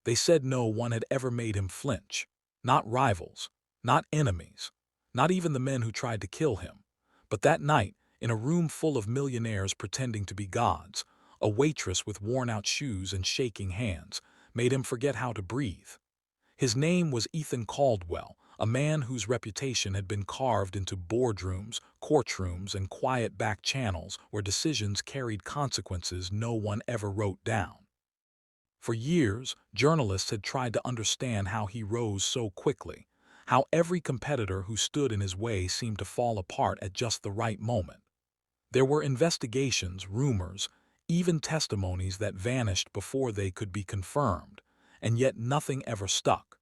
They said no one had ever made him flinch. Not rivals, not enemies, not even the men who tried to kill him. But that night, in a room full of millionaires pretending to be gods, a waitress with worn-out shoes and shaking hands made him forget how to breathe. His name was Ethan Caldwell, a man whose reputation had been carved into boardrooms, courtrooms, and quiet back channels where decisions carried consequences no one ever wrote down. For years, journalists had tried to understand how he rose so quickly, how every competitor who stood in his way seemed to fall apart at just the right moment. There were investigations, rumors, even testimonies that vanished before they could be confirmed, and yet nothing ever stuck.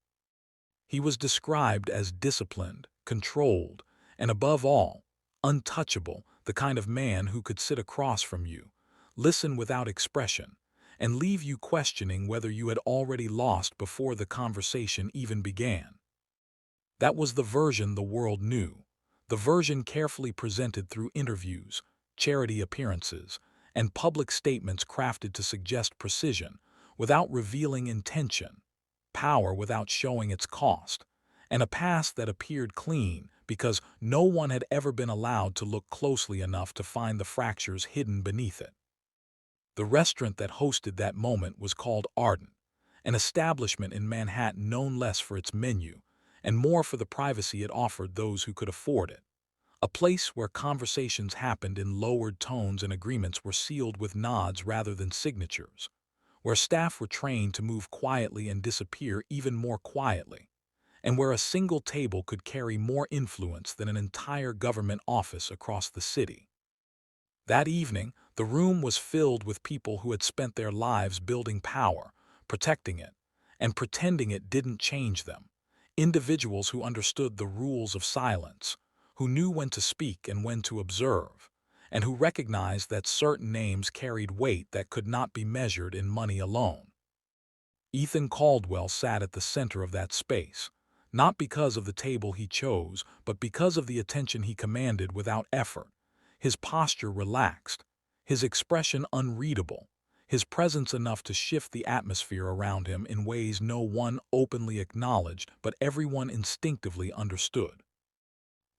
He was described as disciplined, controlled, and above all, untouchable, the kind of man who could sit across from you, listen without expression, and leave you questioning whether you had already lost before the conversation even began. That was the version the world knew, the version carefully presented through interviews, charity appearances, and public statements crafted to suggest precision without revealing intention, power without showing its cost, and a past that appeared clean because no one had ever been allowed to look closely enough to find the fractures hidden beneath it. The restaurant that hosted that moment was called Ardent, an establishment in Manhattan known less for its menu and more for the privacy it offered those who could afford it. A place where conversations happened in lowered tones and agreements were sealed with nods rather than signatures, where staff were trained to move quietly and disappear even more quietly, and where a single table could carry more influence than an entire government office across the city. That evening, the room was filled with people who had spent their lives building power, protecting it, and pretending it didn't change them. Individuals who understood the rules of silence, who knew when to speak and when to observe, and who recognized that certain names carried weight that could not be measured in money alone. Ethan Caldwell sat at the center of that space, not because of the table he chose, but because of the attention he commanded without effort. His posture relaxed, his expression unreadable, his presence enough to shift the atmosphere around him in ways no one openly acknowledged but everyone instinctively understood.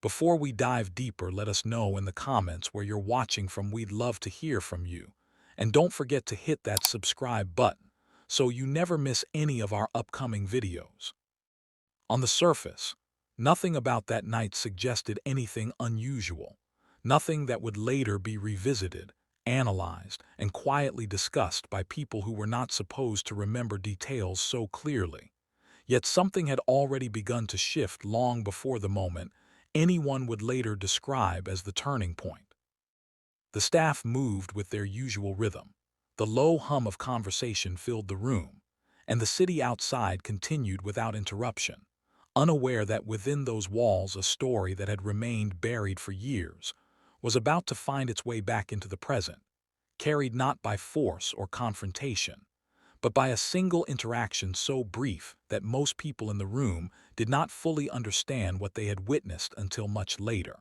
Before we dive deeper, let us know in the comments where you're watching from. We'd love to hear from you. And don't forget to hit that subscribe button so you never miss any of our upcoming videos. On the surface, nothing about that night suggested anything unusual, nothing that would later be revisited, analyzed, and quietly discussed by people who were not supposed to remember details so clearly. Yet something had already begun to shift long before the moment anyone would later describe as the turning point. The staff moved with their usual rhythm. The low hum of conversation filled the room, and the city outside continued without interruption, unaware that within those walls a story that had remained buried for years was about to find its way back into the present, carried not by force or confrontation, but by a single interaction so brief that most people in the room did not fully understand what they had witnessed until much later.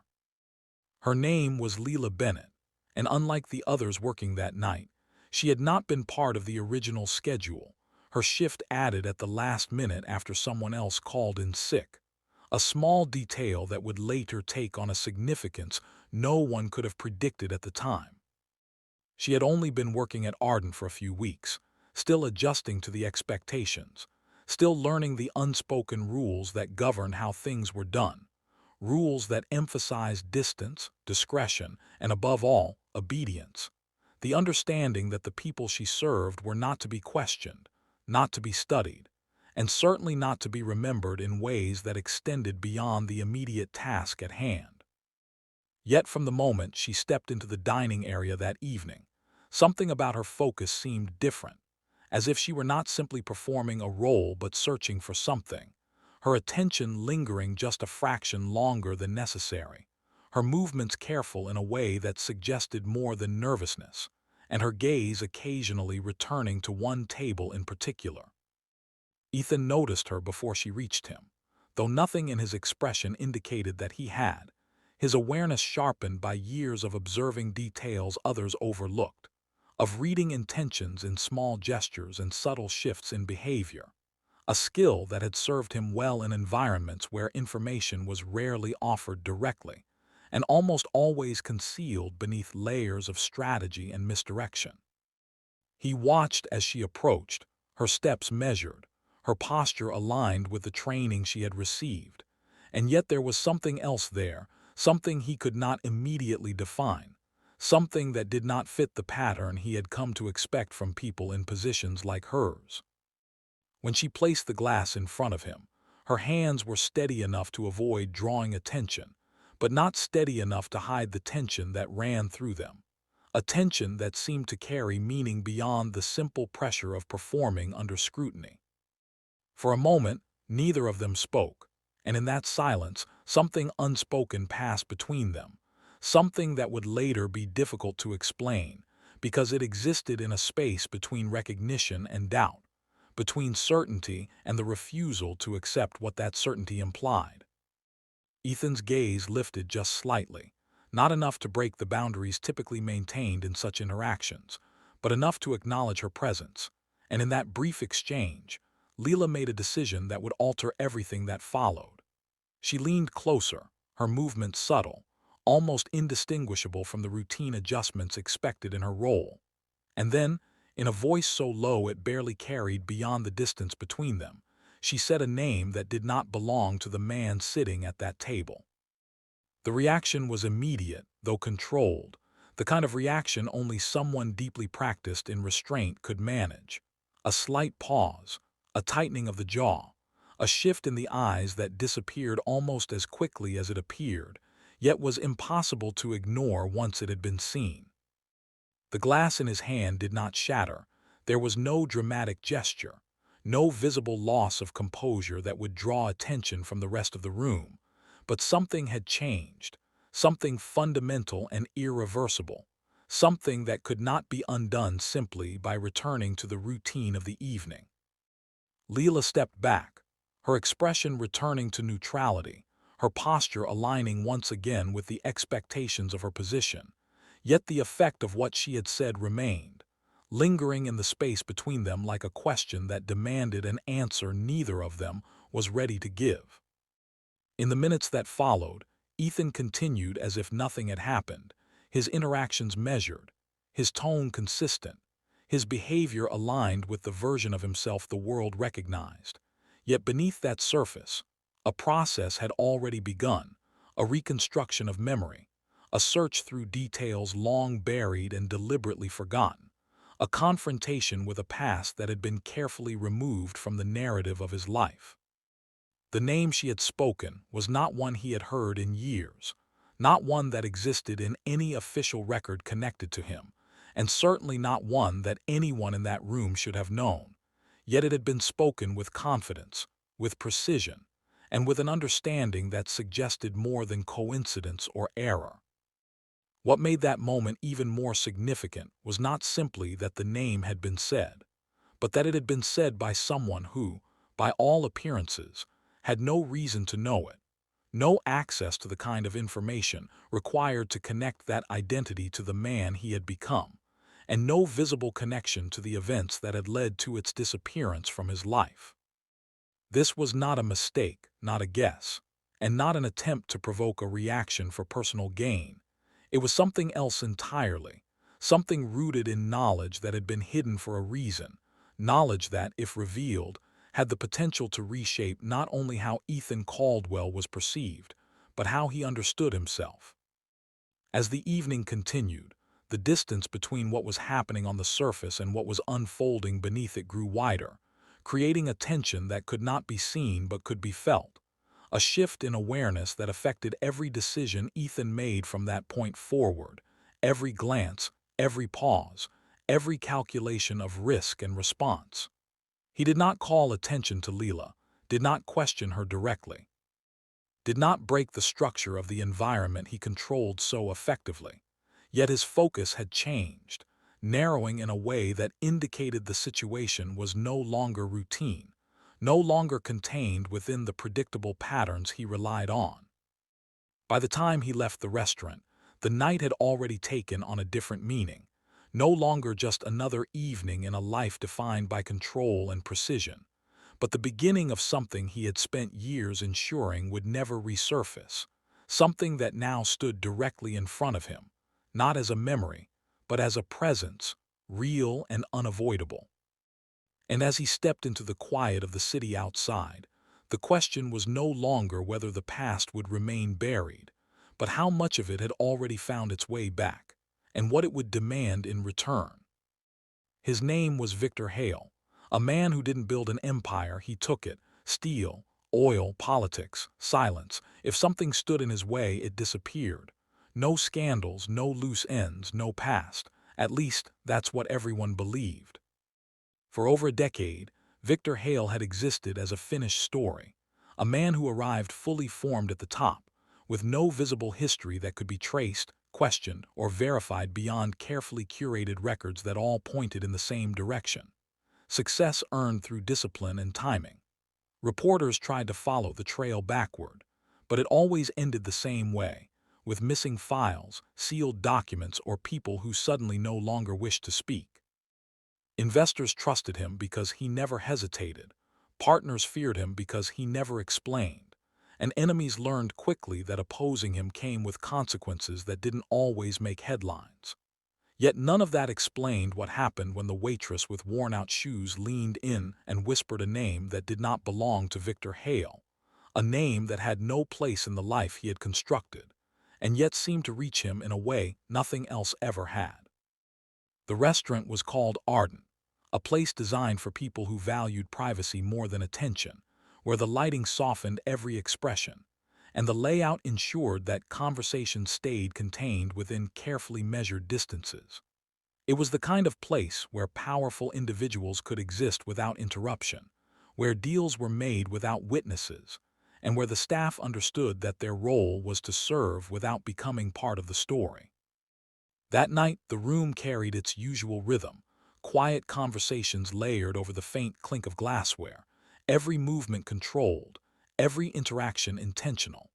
Her name was Leila Bennett, and unlike the others working that night, she had not been part of the original schedule, her shift added at the last minute after someone else called in sick, a small detail that would later take on a significance no one could have predicted at the time. She had only been working at Arden for a few weeks, still adjusting to the expectations, still learning the unspoken rules that governed how things were done, rules that emphasized distance, discretion, and above all, obedience. The understanding that the people she served were not to be questioned, not to be studied, and certainly not to be remembered in ways that extended beyond the immediate task at hand. Yet from the moment she stepped into the dining area that evening, something about her focus seemed different, as if she were not simply performing a role but searching for something, her attention lingering just a fraction longer than necessary, her movements careful in a way that suggested more than nervousness, and her gaze occasionally returning to one table in particular. Ethan noticed her before she reached him, though nothing in his expression indicated that he had, his awareness sharpened by years of observing details others overlooked. of reading intentions in small gestures and subtle shifts in behavior, a skill that had served him well in environments where information was rarely offered directly and almost always concealed beneath layers of strategy and misdirection. He watched as she approached, her steps measured, her posture aligned with the training she had received, and yet there was something else there, something he could not immediately define, something that did not fit the pattern he had come to expect from people in positions like hers. When she placed the glass in front of him, her hands were steady enough to avoid drawing attention, but not steady enough to hide the tension that ran through them, a tension that seemed to carry meaning beyond the simple pressure of performing under scrutiny. For a moment, neither of them spoke, and in that silence, something unspoken passed between them, something that would later be difficult to explain, because it existed in a space between recognition and doubt, between certainty and the refusal to accept what that certainty implied. Ethan's gaze lifted just slightly, not enough to break the boundaries typically maintained in such interactions, but enough to acknowledge her presence, and in that brief exchange, Leela made a decision that would alter everything that followed. She leaned closer, her movements subtle, almost indistinguishable from the routine adjustments expected in her role. And then, in a voice so low it barely carried beyond the distance between them, she said a name that did not belong to the man sitting at that table. The reaction was immediate, though controlled, the kind of reaction only someone deeply practiced in restraint could manage. A slight pause, a tightening of the jaw, a shift in the eyes that disappeared almost as quickly as it appeared, yet was impossible to ignore once it had been seen. The glass in his hand did not shatter. There was no dramatic gesture, no visible loss of composure that would draw attention from the rest of the room. But something had changed, something fundamental and irreversible, something that could not be undone simply by returning to the routine of the evening. Leela stepped back, her expression returning to neutrality, her posture aligning once again with the expectations of her position. Yet the effect of what she had said remained, lingering in the space between them like a question that demanded an answer neither of them was ready to give. In the minutes that followed, Ethan continued as if nothing had happened, his interactions measured, his tone consistent, his behavior aligned with the version of himself the world recognized. Yet beneath that surface, a process had already begun, a reconstruction of memory, a search through details long buried and deliberately forgotten, a confrontation with a past that had been carefully removed from the narrative of his life. The name she had spoken was not one he had heard in years, not one that existed in any official record connected to him, and certainly not one that anyone in that room should have known. Yet it had been spoken with confidence, with precision, and with an understanding that suggested more than coincidence or error. What made that moment even more significant was not simply that the name had been said, but that it had been said by someone who, by all appearances, had no reason to know it, no access to the kind of information required to connect that identity to the man he had become, and no visible connection to the events that had led to its disappearance from his life. This was not a mistake, not a guess, and not an attempt to provoke a reaction for personal gain. It was something else entirely, something rooted in knowledge that had been hidden for a reason, knowledge that, if revealed, had the potential to reshape not only how Ethan Caldwell was perceived, but how he understood himself. As the evening continued, the distance between what was happening on the surface and what was unfolding beneath it grew wider, creating a tension that could not be seen but could be felt, a shift in awareness that affected every decision Ethan made from that point forward, every glance, every pause, every calculation of risk and response. He did not call attention to Leela, did not question her directly, did not break the structure of the environment he controlled so effectively. Yet his focus had changed, narrowing in a way that indicated the situation was no longer routine, no longer contained within the predictable patterns he relied on. By the time he left the restaurant, the night had already taken on a different meaning, No longer just another evening in a life defined by control and precision, but the beginning of something he had spent years ensuring would never resurface, something that now stood directly in front of him, not as a memory, but as a presence, real and unavoidable. And as he stepped into the quiet of the city outside, the question was no longer whether the past would remain buried, but how much of it had already found its way back, and what it would demand in return. His name was Victor Hale, a man who didn't build an empire, he took it: steel, oil, politics, silence. If something stood in his way, it disappeared. No scandals, no loose ends, no past. At least, that's what everyone believed. For over a decade, Victor Hale had existed as a finished story, a man who arrived fully formed at the top, with no visible history that could be traced, questioned, or verified beyond carefully curated records that all pointed in the same direction. Success earned through discipline and timing. Reporters tried to follow the trail backward, but it always ended the same way, with missing files, sealed documents, or people who suddenly no longer wished to speak. Investors trusted him because he never hesitated. Partners feared him because he never explained. And enemies learned quickly that opposing him came with consequences that didn't always make headlines. Yet none of that explained what happened when the waitress with worn-out shoes leaned in and whispered a name that did not belong to Victor Hale, a name that had no place in the life he had constructed, and yet seemed to reach him in a way nothing else ever had. The restaurant was called Ardent, a place designed for people who valued privacy more than attention, where the lighting softened every expression, and the layout ensured that conversation stayed contained within carefully measured distances. It was the kind of place where powerful individuals could exist without interruption, where deals were made without witnesses, and where the staff understood that their role was to serve without becoming part of the story. That night, the room carried its usual rhythm, quiet conversations layered over the faint clink of glassware, every movement controlled, every interaction intentional.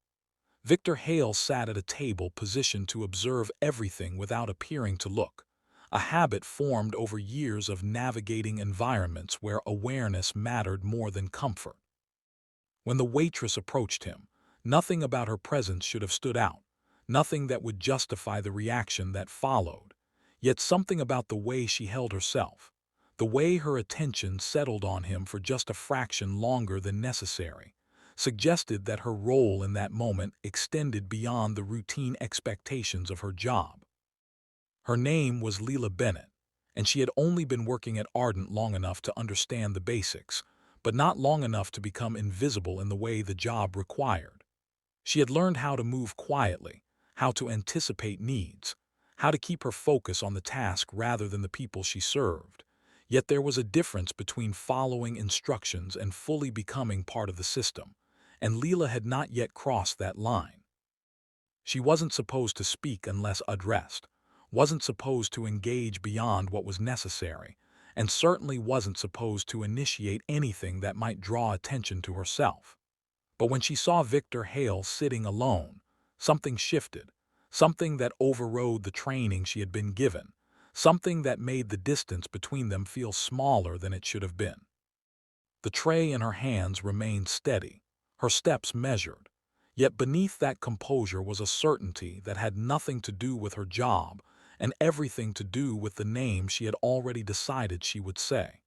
Victor Hale sat at a table positioned to observe everything without appearing to look, a habit formed over years of navigating environments where awareness mattered more than comfort. When the waitress approached him, nothing about her presence should have stood out, nothing that would justify the reaction that followed, yet something about the way she held herself, the way her attention settled on him for just a fraction longer than necessary, suggested that her role in that moment extended beyond the routine expectations of her job. Her name was Leila Bennett, and she had only been working at Ardent long enough to understand the basics, but not long enough to become invisible in the way the job required. She had learned how to move quietly, how to anticipate needs, how to keep her focus on the task rather than the people she served. Yet there was a difference between following instructions and fully becoming part of the system, and Leila had not yet crossed that line. She wasn't supposed to speak unless addressed, wasn't supposed to engage beyond what was necessary, and certainly wasn't supposed to initiate anything that might draw attention to herself. But when she saw Victor Hale sitting alone, something shifted, something that overrode the training she had been given, something that made the distance between them feel smaller than it should have been. The tray in her hands remained steady, her steps measured, yet beneath that composure was a certainty that had nothing to do with her job and everything to do with the name she had already decided she would say.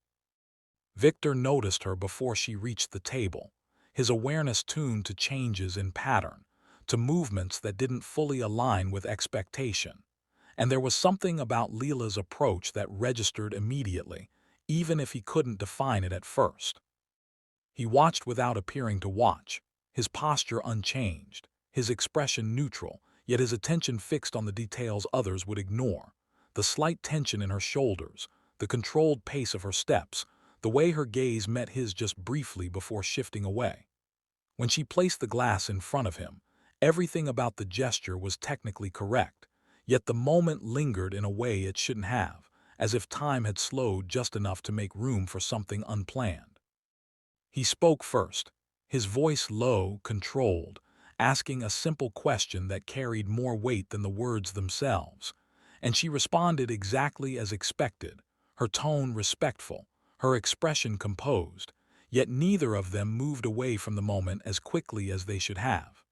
Victor noticed her before she reached the table, his awareness tuned to changes in pattern, to movements that didn't fully align with expectation. And there was something about Leila's approach that registered immediately, even if he couldn't define it at first. He watched without appearing to watch, his posture unchanged, his expression neutral, yet his attention fixed on the details others would ignore: the slight tension in her shoulders, the controlled pace of her steps, the way her gaze met his just briefly before shifting away. When she placed the glass in front of him, everything about the gesture was technically correct, yet the moment lingered in a way it shouldn't have, as if time had slowed just enough to make room for something unplanned. He spoke first, his voice low, controlled, asking a simple question that carried more weight than the words themselves. and she responded exactly as expected, her tone respectful, her expression composed, yet neither of them moved away from the moment as quickly as they should have.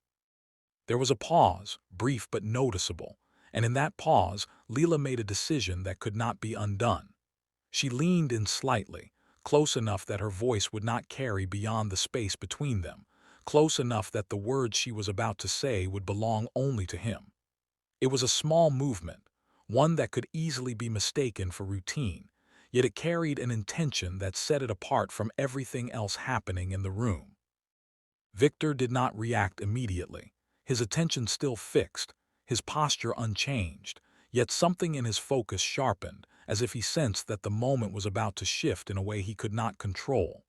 There was a pause, brief but noticeable, and in that pause, Leela made a decision that could not be undone. She leaned in slightly, close enough that her voice would not carry beyond the space between them, close enough that the words she was about to say would belong only to him. It was a small movement, one that could easily be mistaken for routine, yet it carried an intention that set it apart from everything else happening in the room. Victor did not react immediately, his attention still fixed, his posture unchanged, yet something in his focus sharpened, as if he sensed that the moment was about to shift in a way he could not control.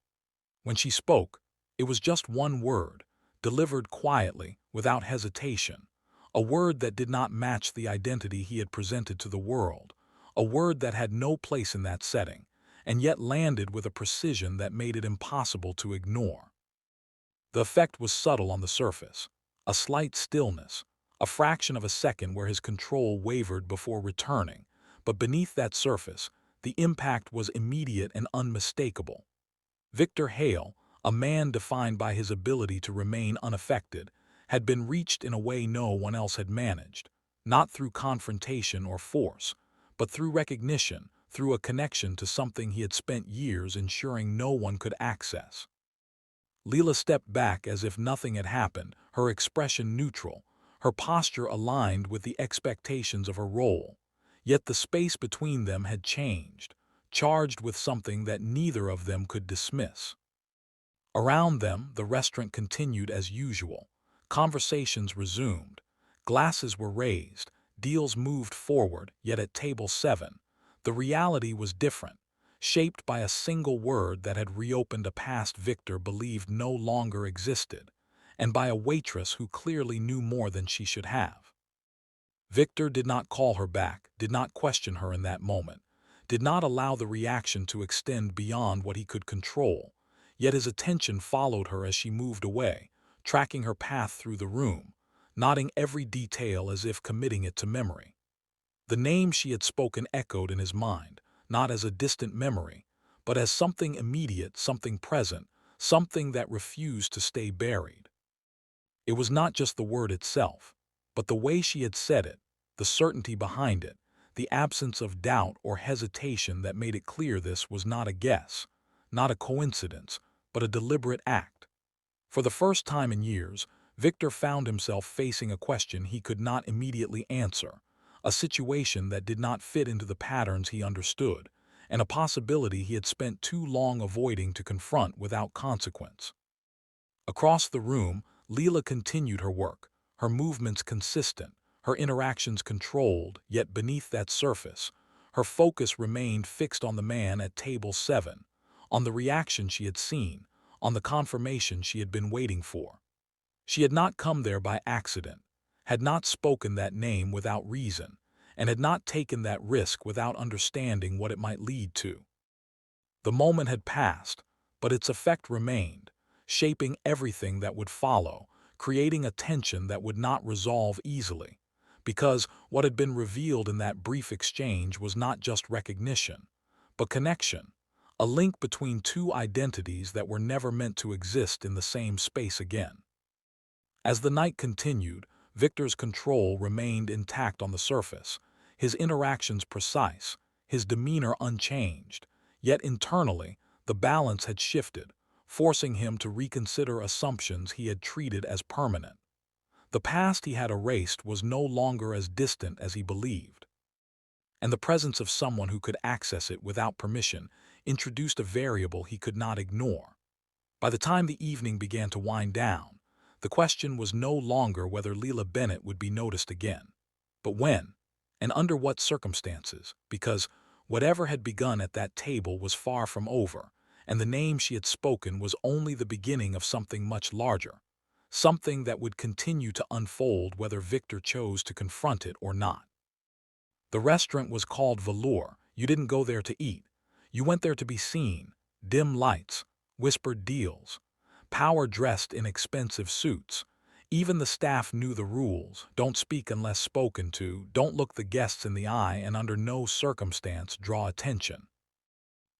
When she spoke, it was just one word, delivered quietly, without hesitation, a word that did not match the identity he had presented to the world, a word that had no place in that setting, and yet landed with a precision that made it impossible to ignore. The effect was subtle on the surface, a slight stillness, a fraction of a second where his control wavered before returning, but beneath that surface, the impact was immediate and unmistakable. Victor Hale, a man defined by his ability to remain unaffected, had been reached in a way no one else had managed, not through confrontation or force, but through recognition, through a connection to something he had spent years ensuring no one could access. Leela stepped back as if nothing had happened, her expression neutral, her posture aligned with the expectations of her role. Yet the space between them had changed, charged with something that neither of them could dismiss. Around them, the restaurant continued as usual. Conversations resumed. Glasses were raised. Deals moved forward, yet at table 7, the reality was different, shaped by a single word that had reopened a past Victor believed no longer existed, and by a waitress who clearly knew more than she should have. Victor did not call her back, did not question her in that moment, did not allow the reaction to extend beyond what he could control, yet his attention followed her as she moved away, tracking her path through the room, noting every detail as if committing it to memory. The name she had spoken echoed in his mind, not as a distant memory, but as something immediate, something present, something that refused to stay buried. It was not just the word itself, but the way she had said it, the certainty behind it, the absence of doubt or hesitation that made it clear this was not a guess, not a coincidence, but a deliberate act. For the first time in years, Victor found himself facing a question he could not immediately answer, a situation that did not fit into the patterns he understood, and a possibility he had spent too long avoiding to confront without consequence. Across the room, Leela continued her work, her movements consistent, her interactions controlled, yet beneath that surface, her focus remained fixed on the man at table 7, on the reaction she had seen, on the confirmation she had been waiting for. She had not come there by accident, had not spoken that name without reason, and had not taken that risk without understanding what it might lead to. The moment had passed, but its effect remained, shaping everything that would follow, creating a tension that would not resolve easily, because what had been revealed in that brief exchange was not just recognition, but connection, a link between two identities that were never meant to exist in the same space again. As the night continued, Victor's control remained intact on the surface, his interactions precise, his demeanor unchanged, yet internally, the balance had shifted, forcing him to reconsider assumptions he had treated as permanent. The past he had erased was no longer as distant as he believed, and the presence of someone who could access it without permission introduced a variable he could not ignore. By the time the evening began to wind down, the question was no longer whether Leela Bennett would be noticed again, but when, and under what circumstances, because whatever had begun at that table was far from over, and the name she had spoken was only the beginning of something much larger, something that would continue to unfold whether Victor chose to confront it or not. The restaurant was called Velour. You didn't go there to eat. You went there to be seen. Dim lights, whispered deals, power dressed in expensive suits, Even the staff knew the rules: don't speak unless spoken to, don't look the guests in the eye, and under no circumstance draw attention.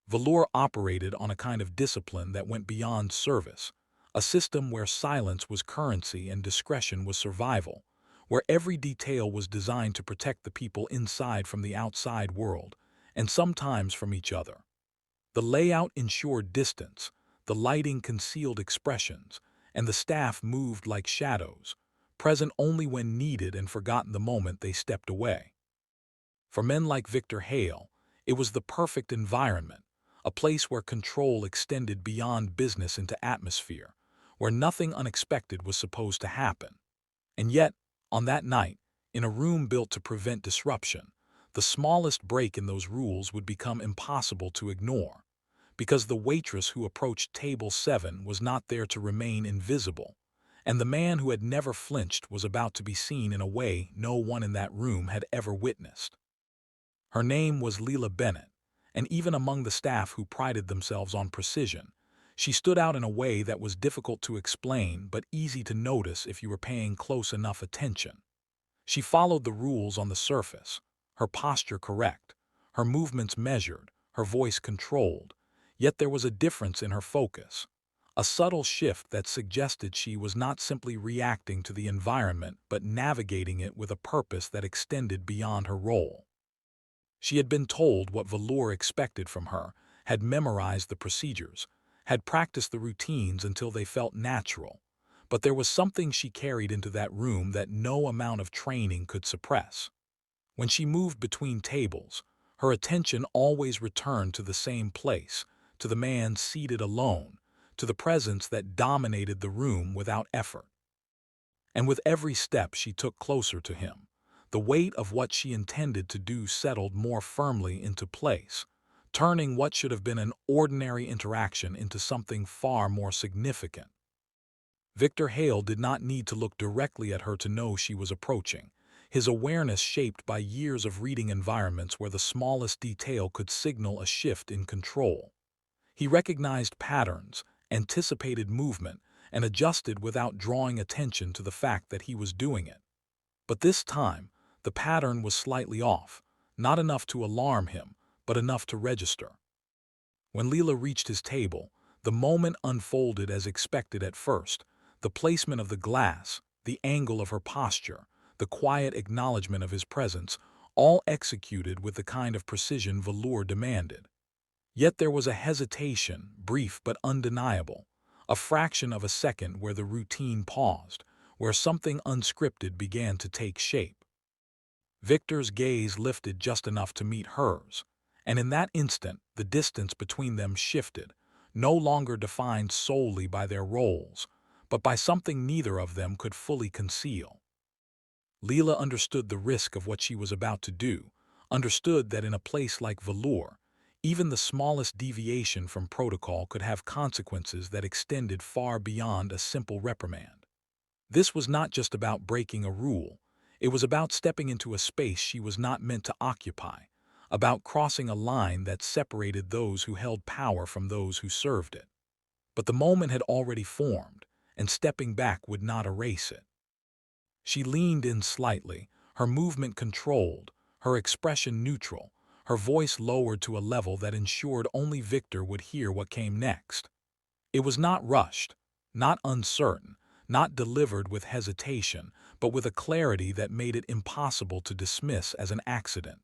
Velour operated on a kind of discipline that went beyond service, a system where silence was currency and discretion was survival, where every detail was designed to protect the people inside from the outside world, and sometimes from each other. The layout ensured distance, the lighting concealed expressions, and the staff moved like shadows, present only when needed and forgotten the moment they stepped away. For men like Victor Hale, it was the perfect environment, a place where control extended beyond business into atmosphere, where nothing unexpected was supposed to happen. And yet, on that night, in a room built to prevent disruption, the smallest break in those rules would become impossible to ignore, because the waitress who approached table 7 was not there to remain invisible, and the man who had never flinched was about to be seen in a way no one in that room had ever witnessed. Her name was Leela Bennett, and even among the staff who prided themselves on precision, she stood out in a way that was difficult to explain but easy to notice if you were paying close enough attention. She followed the rules on the surface, her posture correct, her movements measured, her voice controlled, yet there was a difference in her focus, a subtle shift that suggested she was not simply reacting to the environment but navigating it with a purpose that extended beyond her role. She had been told what Velour expected from her, had memorized the procedures, had practiced the routines until they felt natural, but there was something she carried into that room that no amount of training could suppress. When she moved between tables, her attention always returned to the same place, to the man seated alone, to the presence that dominated the room without effort. And with every step she took closer to him, the weight of what she intended to do settled more firmly into place, turning what should have been an ordinary interaction into something far more significant. Victor Hale did not need to look directly at her to know she was approaching, his awareness shaped by years of reading environments where the smallest detail could signal a shift in control. He recognized patterns, anticipated movement, and adjusted without drawing attention to the fact that he was doing it. But this time, the pattern was slightly off, not enough to alarm him, but enough to register. When Leela reached his table, the moment unfolded as expected at first: the placement of the glass, the angle of her posture, the quiet acknowledgement of his presence, all executed with the kind of precision Velour demanded. Yet there was a hesitation, brief but undeniable, a fraction of a second where the routine paused, where something unscripted began to take shape. Victor's gaze lifted just enough to meet hers, and in that instant the distance between them shifted, no longer defined solely by their roles, but by something neither of them could fully conceal. Leela understood the risk of what she was about to do, understood that in a place like Velour, even the smallest deviation from protocol could have consequences that extended far beyond a simple reprimand. This was not just about breaking a rule, it was about stepping into a space she was not meant to occupy, about crossing a line that separated those who held power from those who served it. But the moment had already formed, and stepping back would not erase it. She leaned in slightly, her movement controlled, her expression neutral, her voice lowered to a level that ensured only Victor would hear what came next. It was not rushed, not uncertain, not delivered with hesitation, but with a clarity that made it impossible to dismiss as an accident.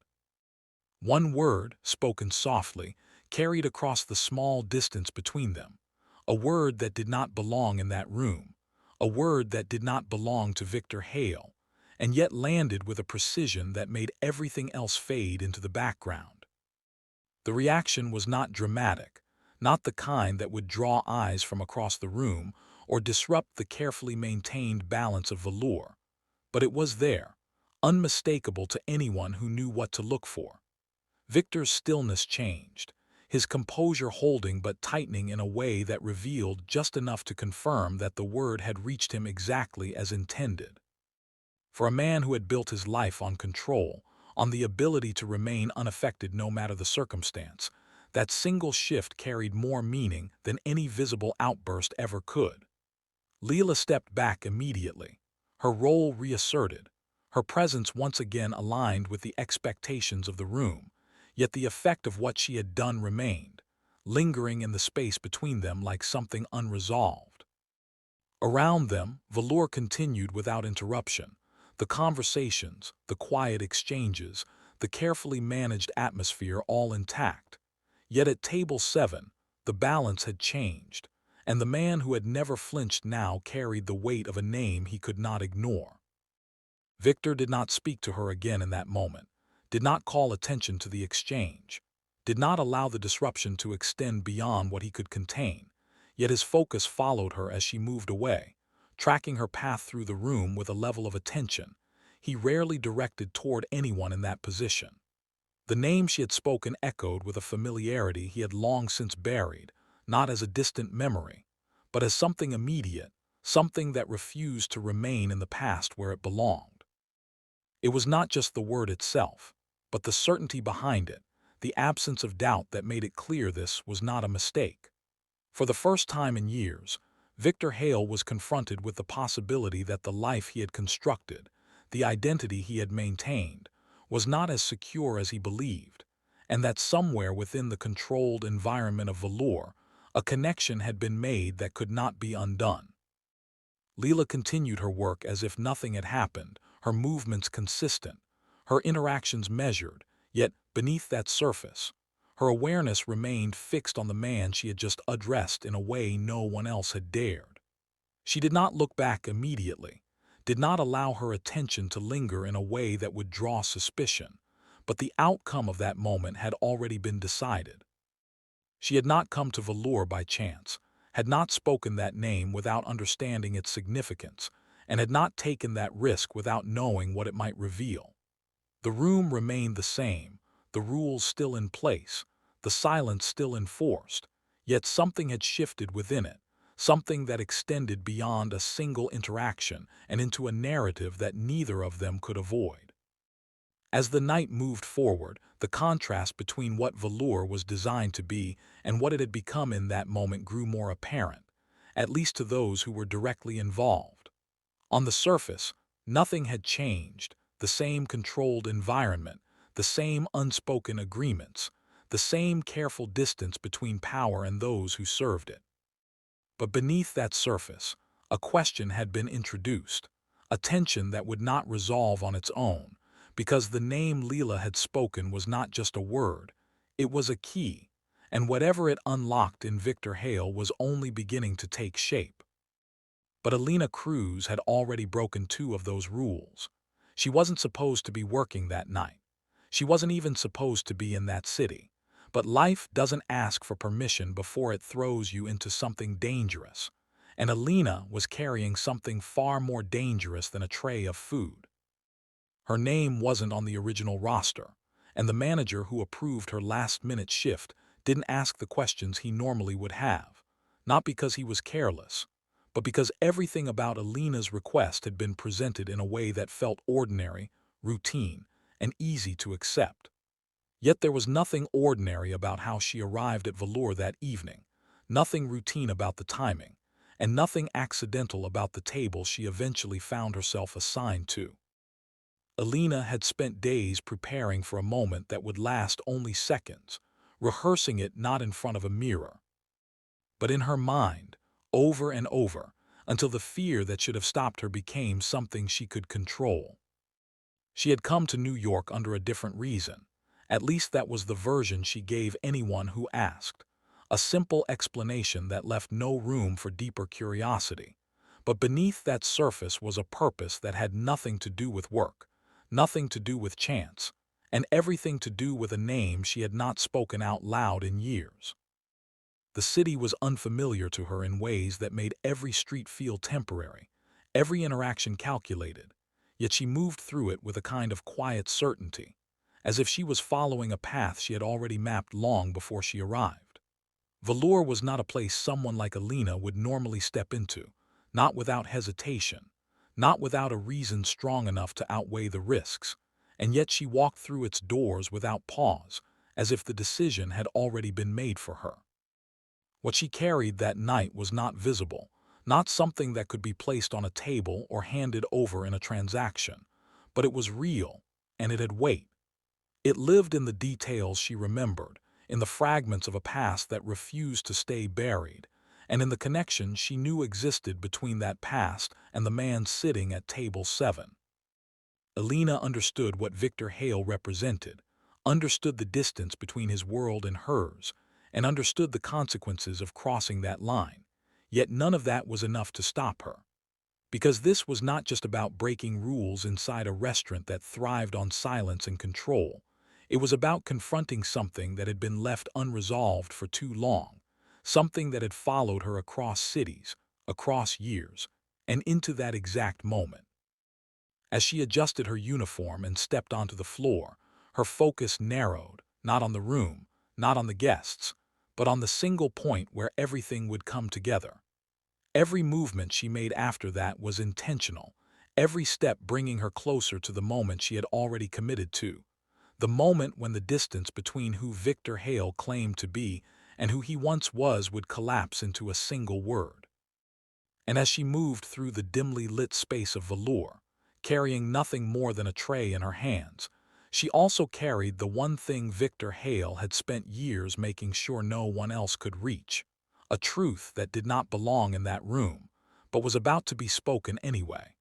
One word, spoken softly, carried across the small distance between them, a word that did not belong in that room, a word that did not belong to Victor Hale, and yet landed with a precision that made everything else fade into the background. The reaction was not dramatic, not the kind that would draw eyes from across the room or disrupt the carefully maintained balance of Velour, but it was there, unmistakable to anyone who knew what to look for. Victor's stillness changed, his composure holding but tightening in a way that revealed just enough to confirm that the word had reached him exactly as intended. For a man who had built his life on control, on the ability to remain unaffected no matter the circumstance, that single shift carried more meaning than any visible outburst ever could. Leela stepped back immediately, her role reasserted, her presence once again aligned with the expectations of the room, yet the effect of what she had done remained, lingering in the space between them like something unresolved. Around them, Velour continued without interruption, the conversations, the quiet exchanges, the carefully managed atmosphere all intact. Yet at table 7, the balance had changed, and the man who had never flinched now carried the weight of a name he could not ignore. Victor did not speak to her again in that moment, did not call attention to the exchange, did not allow the disruption to extend beyond what he could contain, yet his focus followed her as she moved away, tracking her path through the room with a level of attention he rarely directed toward anyone in that position. The name she had spoken echoed with a familiarity he had long since buried, not as a distant memory, but as something immediate, something that refused to remain in the past where it belonged. It was not just the word itself, but the certainty behind it, the absence of doubt that made it clear this was not a mistake. For the first time in years, Victor Hale was confronted with the possibility that the life he had constructed, the identity he had maintained, was not as secure as he believed, and that somewhere within the controlled environment of Velour, a connection had been made that could not be undone. Leela continued her work as if nothing had happened, her movements consistent, her interactions measured, yet beneath that surface, her awareness remained fixed on the man she had just addressed in a way no one else had dared. She did not look back immediately, did not allow her attention to linger in a way that would draw suspicion, but the outcome of that moment had already been decided. She had not come to Velour by chance, had not spoken that name without understanding its significance, and had not taken that risk without knowing what it might reveal. The room remained the same, the rules still in place, the silence still enforced, yet something had shifted within it, something that extended beyond a single interaction and into a narrative that neither of them could avoid. As the night moved forward, the contrast between what Velour was designed to be and what it had become in that moment grew more apparent, at least to those who were directly involved. On the surface, nothing had changed, the same controlled environment, the same unspoken agreements, the same careful distance between power and those who served it. But beneath that surface, a question had been introduced, a tension that would not resolve on its own, because the name Leela had spoken was not just a word, it was a key, and whatever it unlocked in Victor Hale was only beginning to take shape. But Elena Cruz had already broken 2 of those rules. She wasn't supposed to be working that night. She wasn't even supposed to be in that city. But life doesn't ask for permission before it throws you into something dangerous. And Elena was carrying something far more dangerous than a tray of food. Her name wasn't on the original roster, and the manager who approved her last-minute shift didn't ask the questions he normally would have, not because he was careless, but because everything about Elena's request had been presented in a way that felt ordinary, routine, and easy to accept. Yet there was nothing ordinary about how she arrived at Velour that evening, nothing routine about the timing, and nothing accidental about the table she eventually found herself assigned to. Elena had spent days preparing for a moment that would last only seconds, rehearsing it not in front of a mirror, but in her mind, over and over, until the fear that should have stopped her became something she could control. She had come to New York under a different reason. At least that was the version she gave anyone who asked. A simple explanation that left no room for deeper curiosity. But beneath that surface was a purpose that had nothing to do with work, nothing to do with chance, and everything to do with a name she had not spoken out loud in years. The city was unfamiliar to her in ways that made every street feel temporary, every interaction calculated, yet she moved through it with a kind of quiet certainty, as if she was following a path she had already mapped long before she arrived. Velour was not a place someone like Elena would normally step into, not without hesitation, not without a reason strong enough to outweigh the risks, and yet she walked through its doors without pause, as if the decision had already been made for her. What she carried that night was not visible, not something that could be placed on a table or handed over in a transaction, but it was real, and it had weight. It lived in the details she remembered, in the fragments of a past that refused to stay buried, and in the connection she knew existed between that past and the man sitting at table 7. Elena understood what Victor Hale represented, understood the distance between his world and hers, and understood the consequences of crossing that line. Yet none of that was enough to stop her. Because this was not just about breaking rules inside a restaurant that thrived on silence and control. It was about confronting something that had been left unresolved for too long, something that had followed her across cities, across years, and into that exact moment. As she adjusted her uniform and stepped onto the floor, her focus narrowed, not on the room, not on the guests, but on the single point where everything would come together. Every movement she made after that was intentional, every step bringing her closer to the moment she had already committed to, the moment when the distance between who Victor Hale claimed to be and who he once was would collapse into a single word. And as she moved through the dimly lit space of Velour, carrying nothing more than a tray in her hands, she also carried the one thing Victor Hale had spent years making sure no one else could reach, a truth that did not belong in that room, but was about to be spoken anyway.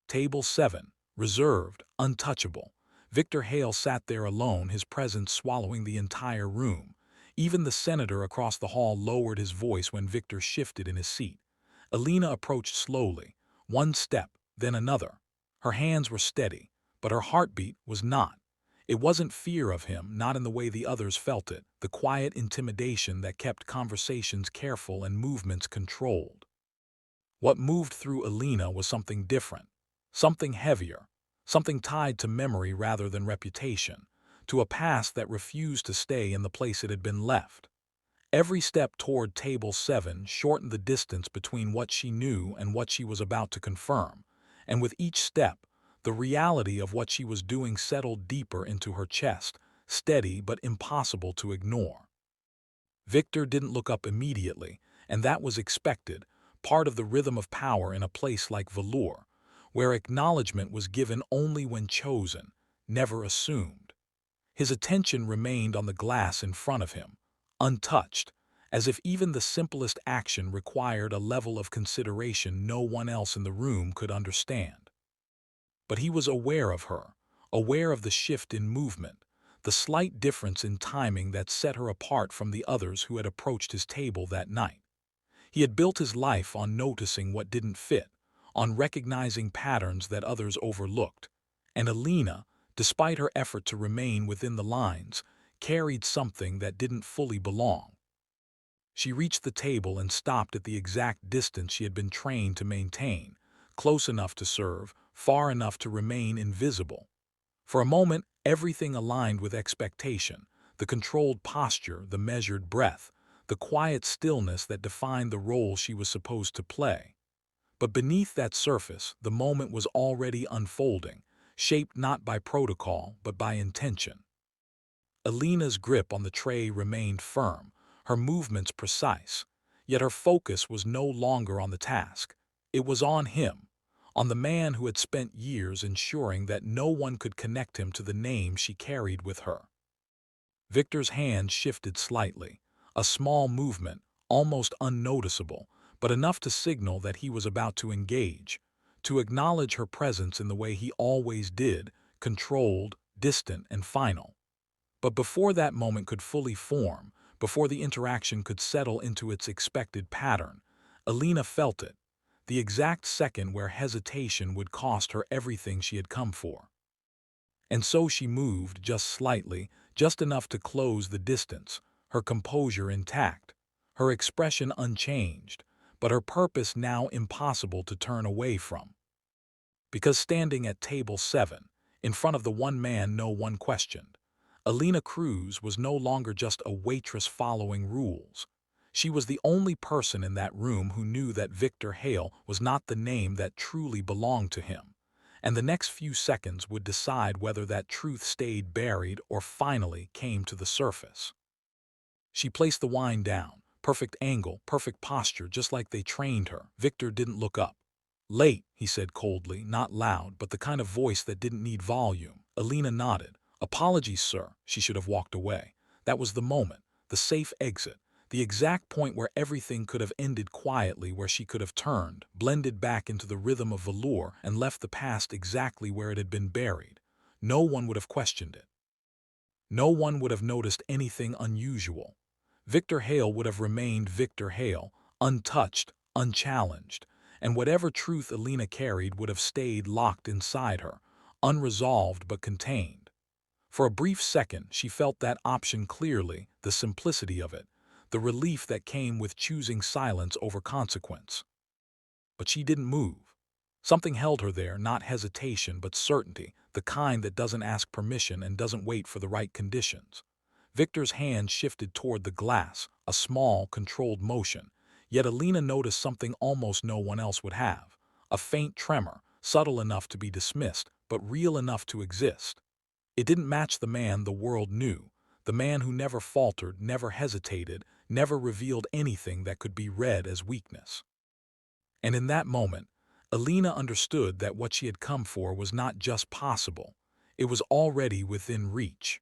Table 7, reserved, untouchable. Victor Hale sat there alone, his presence swallowing the entire room. Even the senator across the hall lowered his voice when Victor shifted in his seat. Elena approached slowly, one step, then another. Her hands were steady, but her heartbeat was not. It wasn't fear of him, not in the way the others felt it, the quiet intimidation that kept conversations careful and movements controlled. What moved through Elena was something different, something heavier, something tied to memory rather than reputation, to a past that refused to stay in the place it had been left. Every step toward table 7 shortened the distance between what she knew and what she was about to confirm, and with each step, the reality of what she was doing settled deeper into her chest, steady but impossible to ignore. Victor didn't look up immediately, and that was expected, part of the rhythm of power in a place like Velour, where acknowledgement was given only when chosen, never assumed. His attention remained on the glass in front of him, untouched, as if even the simplest action required a level of consideration no one else in the room could understand. But he was aware of her, aware of the shift in movement, the slight difference in timing that set her apart from the others who had approached his table that night. He had built his life on noticing what didn't fit, on recognizing patterns that others overlooked. And Elena, despite her effort to remain within the lines, carried something that didn't fully belong. She reached the table and stopped at the exact distance she had been trained to maintain, close enough to serve, far enough to remain invisible. For a moment, everything aligned with expectation, the controlled posture, the measured breath, the quiet stillness that defined the role she was supposed to play. But beneath that surface, the moment was already unfolding, shaped not by protocol but by intention. Elena's grip on the tray remained firm, her movements precise, yet her focus was no longer on the task. It was on him, on the man who had spent years ensuring that no one could connect him to the name she carried with her. Victor's hand shifted slightly, a small movement, almost unnoticeable, but enough to signal that he was about to engage, to acknowledge her presence in the way he always did, controlled, distant, and final. But before that moment could fully form, before the interaction could settle into its expected pattern, Elena felt it, the exact second where hesitation would cost her everything she had come for. And so she moved just slightly, just enough to close the distance, her composure intact, her expression unchanged, but her purpose now impossible to turn away from. Because standing at table 7, in front of the one man no one questioned, Elena Cruz was no longer just a waitress following rules. She was the only person in that room who knew that Victor Hale was not the name that truly belonged to him, and the next few seconds would decide whether that truth stayed buried or finally came to the surface. She placed the wine down, perfect angle, perfect posture, just like they trained her. Victor didn't look up. "Late," he said coldly, not loud, but the kind of voice that didn't need volume. Elena nodded. "Apologies, sir." She should have walked away. That was the moment, the safe exit, the exact point where everything could have ended quietly, where she could have turned, blended back into the rhythm of Velour, and left the past exactly where it had been buried. No one would have questioned it. No one would have noticed anything unusual. Victor Hale would have remained Victor Hale, untouched, unchallenged, and whatever truth Elena carried would have stayed locked inside her, unresolved but contained. For a brief second, she felt that option clearly, the simplicity of it, the relief that came with choosing silence over consequence. But she didn't move. Something held her there, not hesitation but certainty, the kind that doesn't ask permission and doesn't wait for the right conditions. Victor's hand shifted toward the glass, a small, controlled motion, yet Elena noticed something almost no one else would have, a faint tremor, subtle enough to be dismissed, but real enough to exist. It didn't match the man the world knew, the man who never faltered, never hesitated, never revealed anything that could be read as weakness. And in that moment, Elena understood that what she had come for was not just possible, it was already within reach.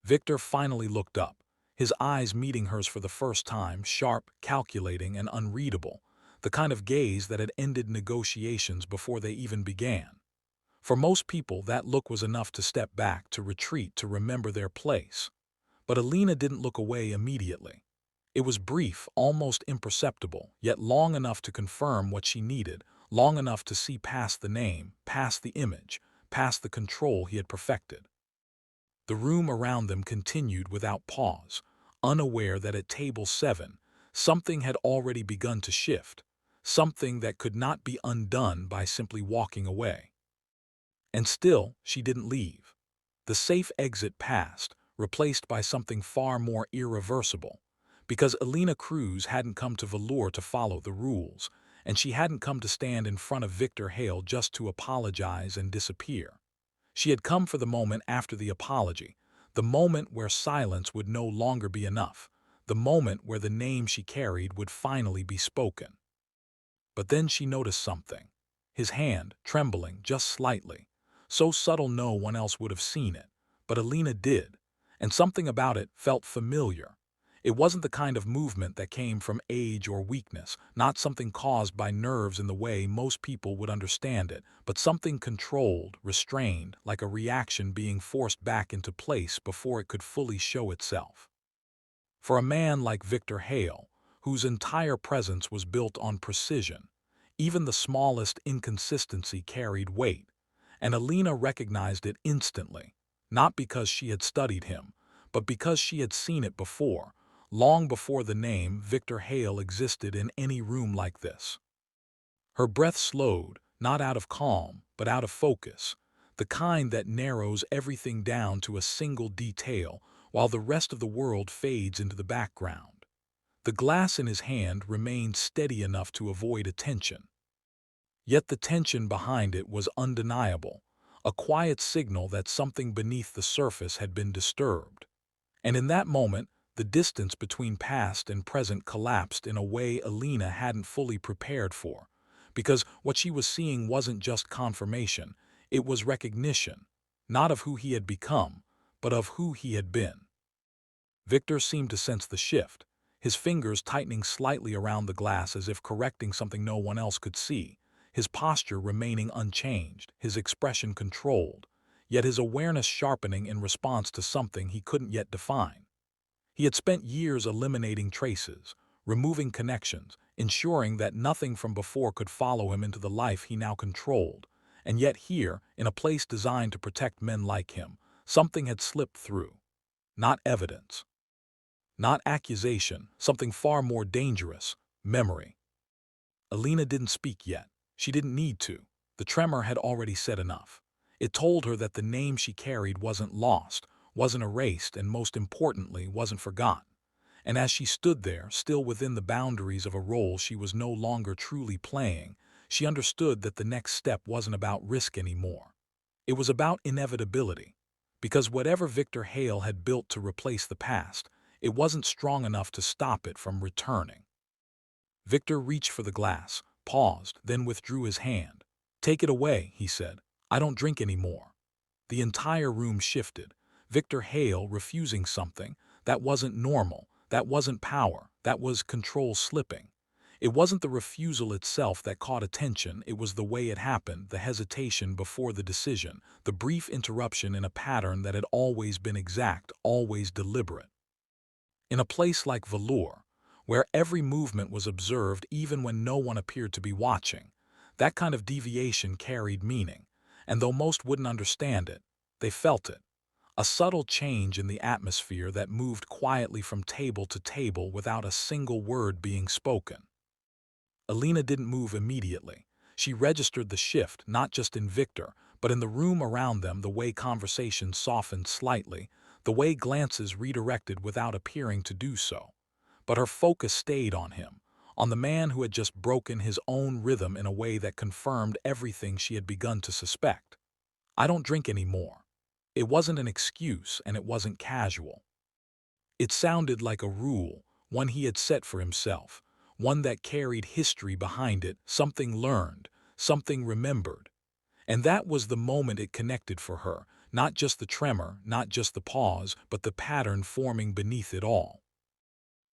Victor finally looked up, his eyes meeting hers for the first time, sharp, calculating, and unreadable, the kind of gaze that had ended negotiations before they even began. For most people, that look was enough to step back, to retreat, to remember their place. But Elena didn't look away immediately. It was brief, almost imperceptible, yet long enough to confirm what she needed, long enough to see past the name, past the image, past the control he had perfected. The room around them continued without pause, unaware that at table 7, something had already begun to shift, something that could not be undone by simply walking away. And still, she didn't leave. The safe exit passed, replaced by something far more irreversible, because Elena Cruz hadn't come to Velour to follow the rules, and she hadn't come to stand in front of Victor Hale just to apologize and disappear. She had come for the moment after the apology, the moment where silence would no longer be enough, the moment where the name she carried would finally be spoken. But then she noticed something. His hand, trembling just slightly, so subtle no one else would have seen it, but Elena did, and something about it felt familiar. It wasn't the kind of movement that came from age or weakness, not something caused by nerves in the way most people would understand it, but something controlled, restrained, like a reaction being forced back into place before it could fully show itself. For a man like Victor Hale, whose entire presence was built on precision, even the smallest inconsistency carried weight, and Elena recognized it instantly, not because she had studied him, but because she had seen it before, long before the name Victor Hale existed in any room like this. Her breath slowed, not out of calm, but out of focus, the kind that narrows everything down to a single detail while the rest of the world fades into the background. The glass in his hand remained steady enough to avoid attention. Yet the tension behind it was undeniable, a quiet signal that something beneath the surface had been disturbed. And in that moment, the distance between past and present collapsed in a way Elena hadn't fully prepared for, because what she was seeing wasn't just confirmation, it was recognition, not of who he had become, but of who he had been. Victor seemed to sense the shift, his fingers tightening slightly around the glass as if correcting something no one else could see, his posture remaining unchanged, his expression controlled, yet his awareness sharpening in response to something he couldn't yet define. He had spent years eliminating traces, removing connections, ensuring that nothing from before could follow him into the life he now controlled, and yet here, in a place designed to protect men like him, something had slipped through. Not evidence. Not accusation, something far more dangerous, memory. Elena didn't speak yet. She didn't need to. The tremor had already said enough. It told her that the name she carried wasn't lost, wasn't erased, and most importantly, wasn't forgotten. And as she stood there, still within the boundaries of a role she was no longer truly playing, she understood that the next step wasn't about risk anymore. It was about inevitability. Because whatever Victor Hale had built to replace the past, It wasn't strong enough to stop it from returning. Victor reached for the glass, paused, then withdrew his hand. "Take it away," he said. "I don't drink anymore." The entire room shifted. Victor Hale refusing something. That wasn't normal. That wasn't power. That was control slipping. It wasn't the refusal itself that caught attention, it was the way it happened, the hesitation before the decision, the brief interruption in a pattern that had always been exact, always deliberate. In a place like Velour, where every movement was observed even when no one appeared to be watching, that kind of deviation carried meaning, and though most wouldn't understand it, they felt it. A subtle change in the atmosphere that moved quietly from table to table without a single word being spoken. Elena didn't move immediately. She registered the shift, not just in Victor, but in the room around them, the way conversation softened slightly, the way glances redirected without appearing to do so. But her focus stayed on him, on the man who had just broken his own rhythm in a way that confirmed everything she had begun to suspect. "I don't drink anymore." It wasn't an excuse, and it wasn't casual. It sounded like a rule, one he had set for himself, one that carried history behind it, something learned, something remembered. And that was the moment it connected for her, not just the tremor, not just the pause, but the pattern forming beneath it all.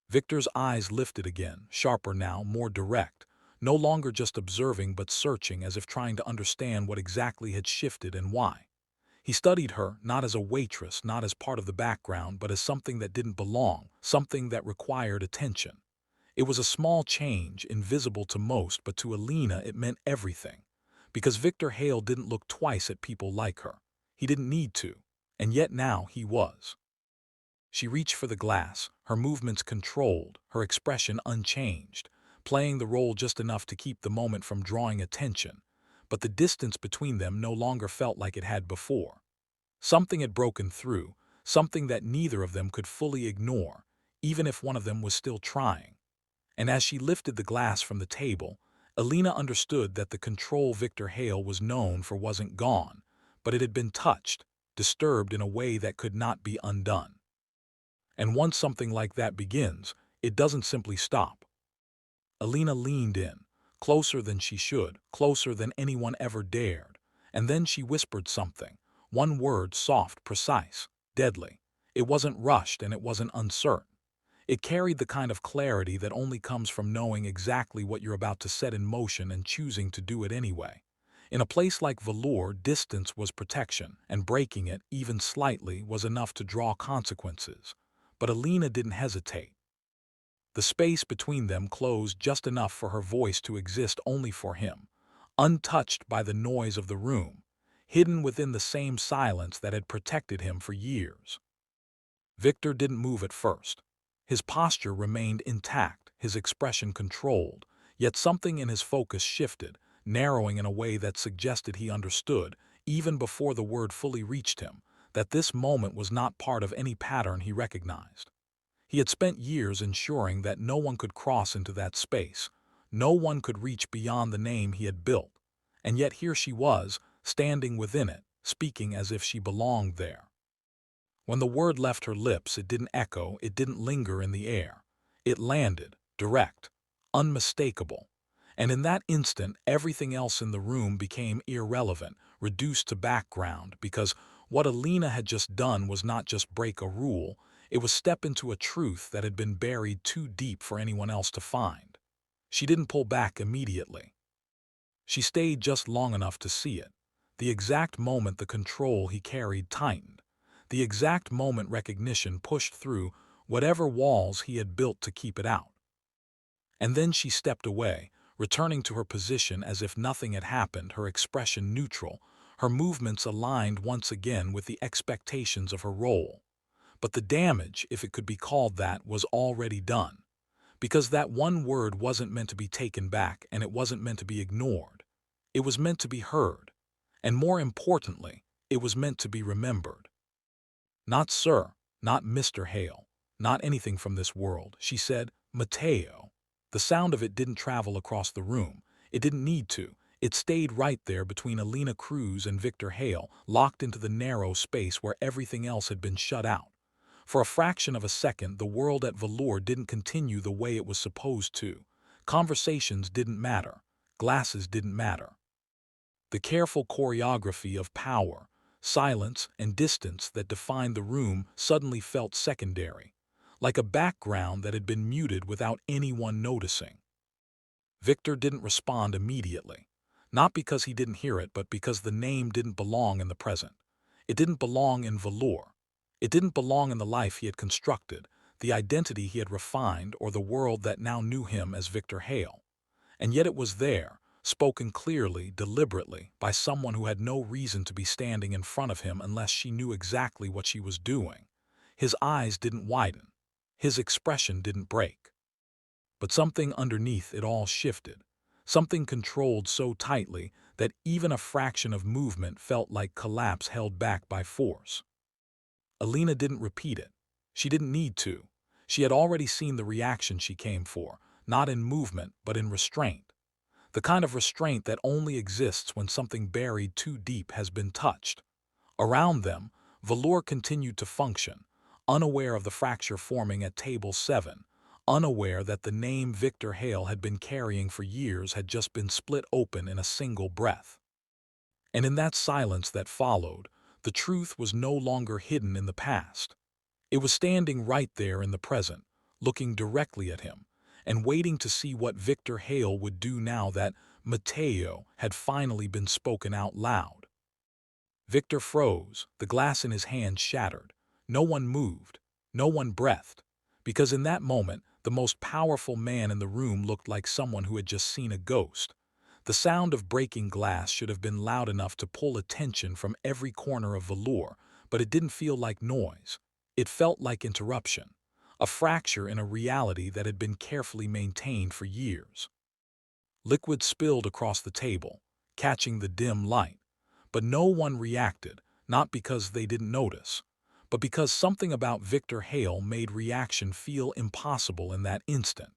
Victor's eyes lifted again, sharper now, more direct, no longer just observing but searching as if trying to understand what exactly had shifted and why. He studied her, not as a waitress, not as part of the background, but as something that didn't belong, something that required attention. It was a small change, invisible to most, but to Elena it meant everything. Because Victor Hale didn't look twice at people like her. He didn't need to, and yet now he was. She reached for the glass, her movements controlled, her expression unchanged, playing the role just enough to keep the moment from drawing attention. But the distance between them no longer felt like it had before. Something had broken through, something that neither of them could fully ignore, even if one of them was still trying. And as she lifted the glass from the table, Elena understood that the control Victor Hale was known for wasn't gone, but it had been touched, disturbed in a way that could not be undone. And once something like that begins, it doesn't simply stop. Elena leaned in, closer than she should, closer than anyone ever dared, and then she whispered something, one word, soft, precise, deadly. It wasn't rushed and it wasn't uncertain. It carried the kind of clarity that only comes from knowing exactly what you're about to set in motion and choosing to do it anyway. In a place like Velour, distance was protection, and breaking it, even slightly, was enough to draw consequences. But Elena didn't hesitate. The space between them closed just enough for her voice to exist only for him, untouched by the noise of the room, hidden within the same silence that had protected him for years. Victor didn't move at first. His posture remained intact, his expression controlled, yet something in his focus shifted, narrowing in a way that suggested he understood, even before the word fully reached him, that this moment was not part of any pattern he recognized. He had spent years ensuring that no one could cross into that space, no one could reach beyond the name he had built, and yet here she was, standing within it, speaking as if she belonged there. When the word left her lips, it didn't echo, it didn't linger in the air. It landed, direct, unmistakable. And in that instant, everything else in the room became irrelevant, reduced to background, because what Elena had just done was not just break a rule, it was step into a truth that had been buried too deep for anyone else to find. She didn't pull back immediately. She stayed just long enough to see it. The exact moment the control he carried tightened. The exact moment recognition pushed through whatever walls he had built to keep it out. And then she stepped away, returning to her position as if nothing had happened, her expression neutral, her movements aligned once again with the expectations of her role. But the damage, if it could be called that, was already done. Because that one word wasn't meant to be taken back, and it wasn't meant to be ignored. It was meant to be heard. And more importantly, it was meant to be remembered. "Not sir, not Mr. Hale, not anything from this world," she said. "Mateo." The sound of it didn't travel across the room. It didn't need to. It stayed right there between Elena Cruz and Victor Hale, locked into the narrow space where everything else had been shut out. For a fraction of a second, the world at Velour didn't continue the way it was supposed to. Conversations didn't matter. Glasses didn't matter. The careful choreography of power, silence, and distance that defined the room suddenly felt secondary, like a background that had been muted without anyone noticing. Victor didn't respond immediately, not because he didn't hear it, but because the name didn't belong in the present. It didn't belong in Velour. It didn't belong in the life he had constructed, the identity he had refined, or the world that now knew him as Victor Hale. And yet it was there, spoken clearly, deliberately, by someone who had no reason to be standing in front of him unless she knew exactly what she was doing. His eyes didn't widen. His expression didn't break. But something underneath it all shifted. Something controlled so tightly that even a fraction of movement felt like collapse held back by force. Elena didn't repeat it. She didn't need to. She had already seen the reaction she came for, not in movement, but in restraint. The kind of restraint that only exists when something buried too deep has been touched. Around them, Velour continued to function, unaware of the fracture forming at table 7, unaware that the name Victor Hale had been carrying for years had just been split open in a single breath. And in that silence that followed, the truth was no longer hidden in the past. It was standing right there in the present, looking directly at him, and waiting to see what Victor Hale would do now that Mateo had finally been spoken out loud. Victor froze, the glass in his hand shattered. No one moved, no one breathed, because in that moment, the most powerful man in the room looked like someone who had just seen a ghost. The sound of breaking glass should have been loud enough to pull attention from every corner of Velour, but it didn't feel like noise. It felt like interruption, a fracture in a reality that had been carefully maintained for years. Liquid spilled across the table, catching the dim light. But no one reacted, not because they didn't notice, but because something about Victor Hale made reaction feel impossible in that instant,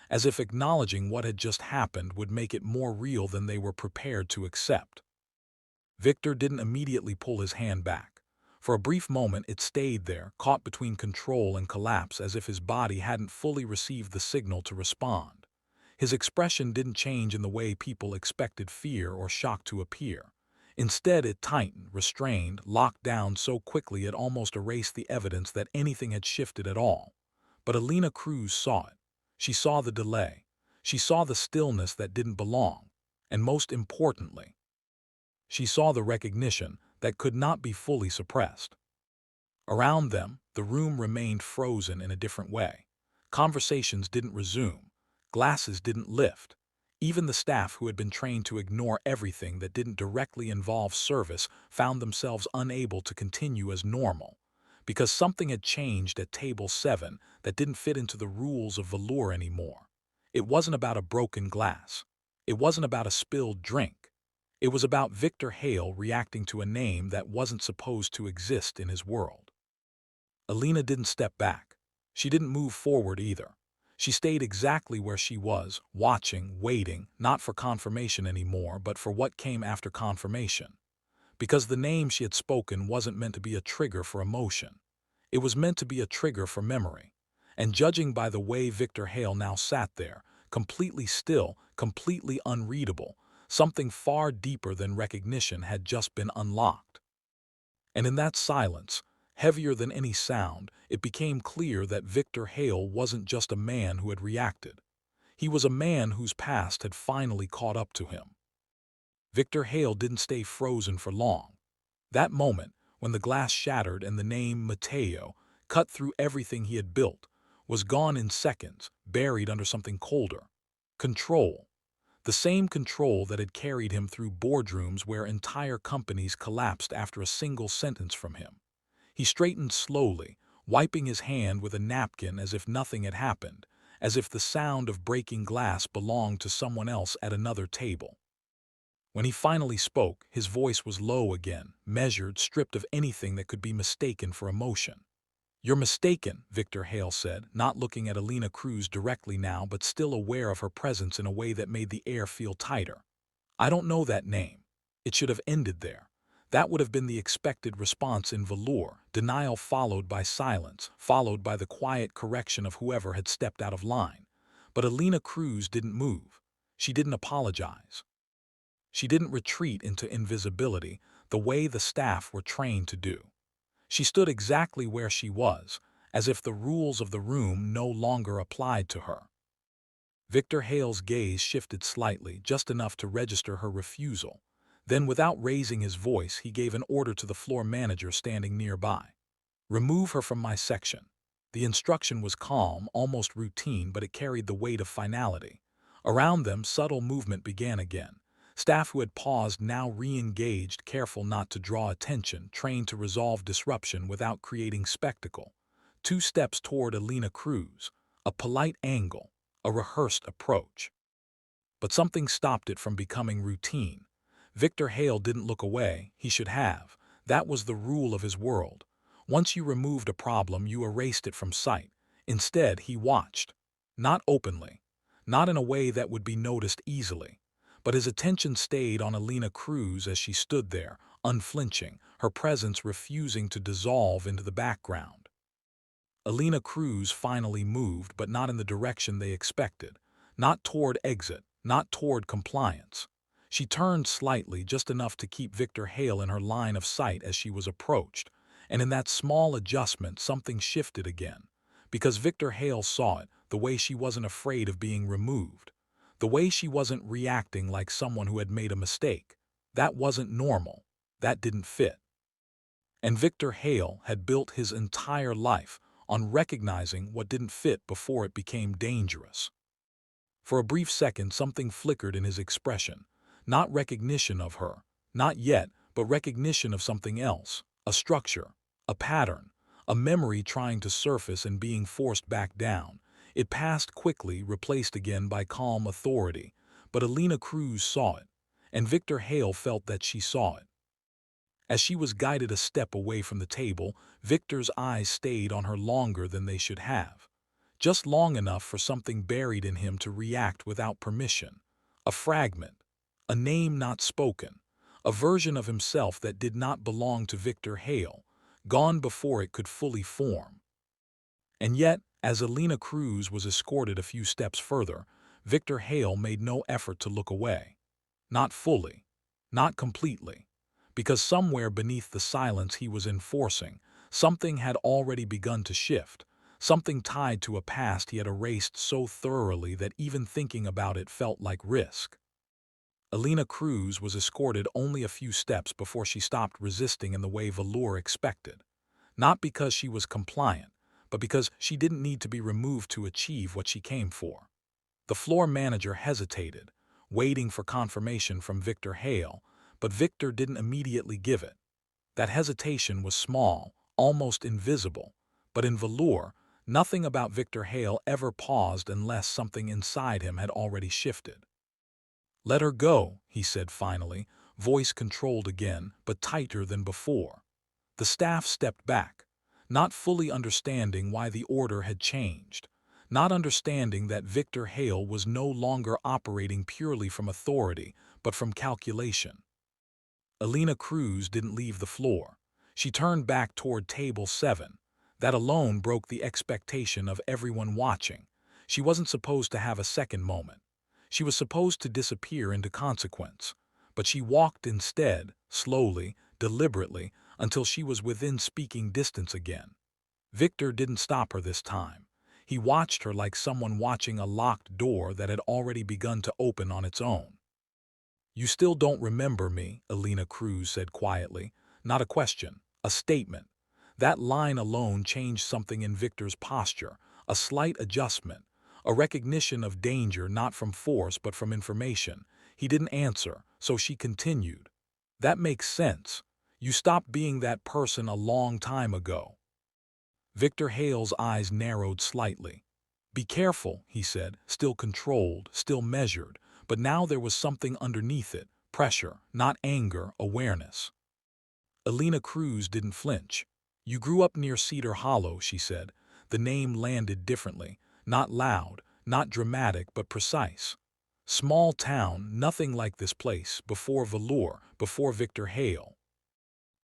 as if acknowledging what had just happened would make it more real than they were prepared to accept. Victor didn't immediately pull his hand back. For a brief moment it stayed there, caught between control and collapse, as if his body hadn't fully received the signal to respond. His expression didn't change in the way people expected fear or shock to appear. Instead, it tightened, restrained, locked down so quickly it almost erased the evidence that anything had shifted at all. But Elena Cruz saw it. She saw the delay. She saw the stillness that didn't belong. And most importantly, she saw the recognition that could not be fully suppressed. Around them, the room remained frozen in a different way. Conversations didn't resume. Glasses didn't lift. Even the staff who had been trained to ignore everything that didn't directly involve service found themselves unable to continue as normal, because something had changed at table 7 that didn't fit into the rules of Velour anymore. It wasn't about a broken glass. It wasn't about a spilled drink. It was about Victor Hale reacting to a name that wasn't supposed to exist in his world. Elena didn't step back. She didn't move forward either. She stayed exactly where she was, watching, waiting, not for confirmation anymore, but for what came after confirmation. Because the name she had spoken wasn't meant to be a trigger for emotion. It was meant to be a trigger for memory. And judging by the way Victor Hale now sat there, completely still, completely unreadable, something far deeper than recognition had just been unlocked. And in that silence, heavier than any sound, it became clear that Victor Hale wasn't just a man who had reacted. He was a man whose past had finally caught up to him. Victor Hale didn't stay frozen for long. That moment, when the glass shattered and the name Mateo, cut through everything he had built, was gone in seconds, buried under something colder. Control. The same control that had carried him through boardrooms where entire companies collapsed after a single sentence from him. He straightened slowly, wiping his hand with a napkin as if nothing had happened, as if the sound of breaking glass belonged to someone else at another table. When he finally spoke, his voice was low again, measured, stripped of anything that could be mistaken for emotion. "You're mistaken," Victor Hale said, not looking at Elena Cruz directly now but still aware of her presence in a way that made the air feel tighter. "I don't know that name. It should have ended there. That would have been the expected response in Velour, denial followed by silence, followed by the quiet correction of whoever had stepped out of line. But Elena Cruz didn't move. She didn't apologize. She didn't retreat into invisibility the way the staff were trained to do. She stood exactly where she was, as if the rules of the room no longer applied to her. Victor Hale's gaze shifted slightly, just enough to register her refusal. Then, without raising his voice, he gave an order to the floor manager standing nearby. "Remove her from my section." The instruction was calm, almost routine, but it carried the weight of finality. Around them, subtle movement began again. Staff who had paused now re-engaged, careful not to draw attention, trained to resolve disruption without creating spectacle. 2 steps toward Elena Cruz, a polite angle, a rehearsed approach. But something stopped it from becoming routine. Victor Hale didn't look away. He should have. That was the rule of his world. Once you removed a problem, you erased it from sight. Instead, he watched. Not openly. Not in a way that would be noticed easily. But his attention stayed on Elena Cruz as she stood there, unflinching, her presence refusing to dissolve into the background. Elena Cruz finally moved, but not in the direction they expected. Not toward exit, not toward compliance. She turned slightly, just enough to keep Victor Hale in her line of sight as she was approached. And in that small adjustment, something shifted again. Because Victor Hale saw it, the way she wasn't afraid of being removed. The way she wasn't reacting like someone who had made a mistake. That wasn't normal. That didn't fit. And Victor Hale had built his entire life on recognizing what didn't fit before it became dangerous. For a brief second, something flickered in his expression. Not recognition of her, not yet, but recognition of something else, a structure, a pattern, a memory trying to surface and being forced back down. It passed quickly, replaced again by calm authority, but Elena Cruz saw it, and Victor Hale felt that she saw it. As she was guided a step away from the table, Victor's eyes stayed on her longer than they should have. Just long enough for something buried in him to react without permission. A fragment. A name not spoken, a version of himself that did not belong to Victor Hale, gone before it could fully form. And yet, as Elena Cruz was escorted a few steps further, Victor Hale made no effort to look away. Not fully, not completely, because somewhere beneath the silence he was enforcing, something had already begun to shift, something tied to a past he had erased so thoroughly that even thinking about it felt like risk. Elena Cruz was escorted only a few steps before she stopped resisting in the way Velour expected. Not because she was compliant, but because she didn't need to be removed to achieve what she came for. The floor manager hesitated, waiting for confirmation from Victor Hale, but Victor didn't immediately give it. That hesitation was small, almost invisible, but in Velour, nothing about Victor Hale ever paused unless something inside him had already shifted. "Let her go," he said finally, voice controlled again, but tighter than before. The staff stepped back, not fully understanding why the order had changed, not understanding that Victor Hale was no longer operating purely from authority, but from calculation. Elena Cruz didn't leave the floor. She turned back toward table 7. That alone broke the expectation of everyone watching. She wasn't supposed to have a second moment. She was supposed to disappear into consequence, but she walked instead, slowly, deliberately, until she was within speaking distance again. Victor didn't stop her this time. He watched her like someone watching a locked door that had already begun to open on its own. "You still don't remember me," Elena Cruz said quietly. Not a question, a statement. That line alone changed something in Victor's posture, a slight adjustment. A recognition of danger not from force but from information. He didn't answer, so she continued. "That makes sense. You stopped being that person a long time ago." Victor Hale's eyes narrowed slightly. "Be careful," he said, still controlled, still measured, but now there was something underneath it, pressure, not anger, awareness. Elena Cruz didn't flinch. "You grew up near Cedar Hollow," she said. The name landed differently. Not loud, not dramatic, but precise. Small town, nothing like this place, before Velour, before Victor Hale.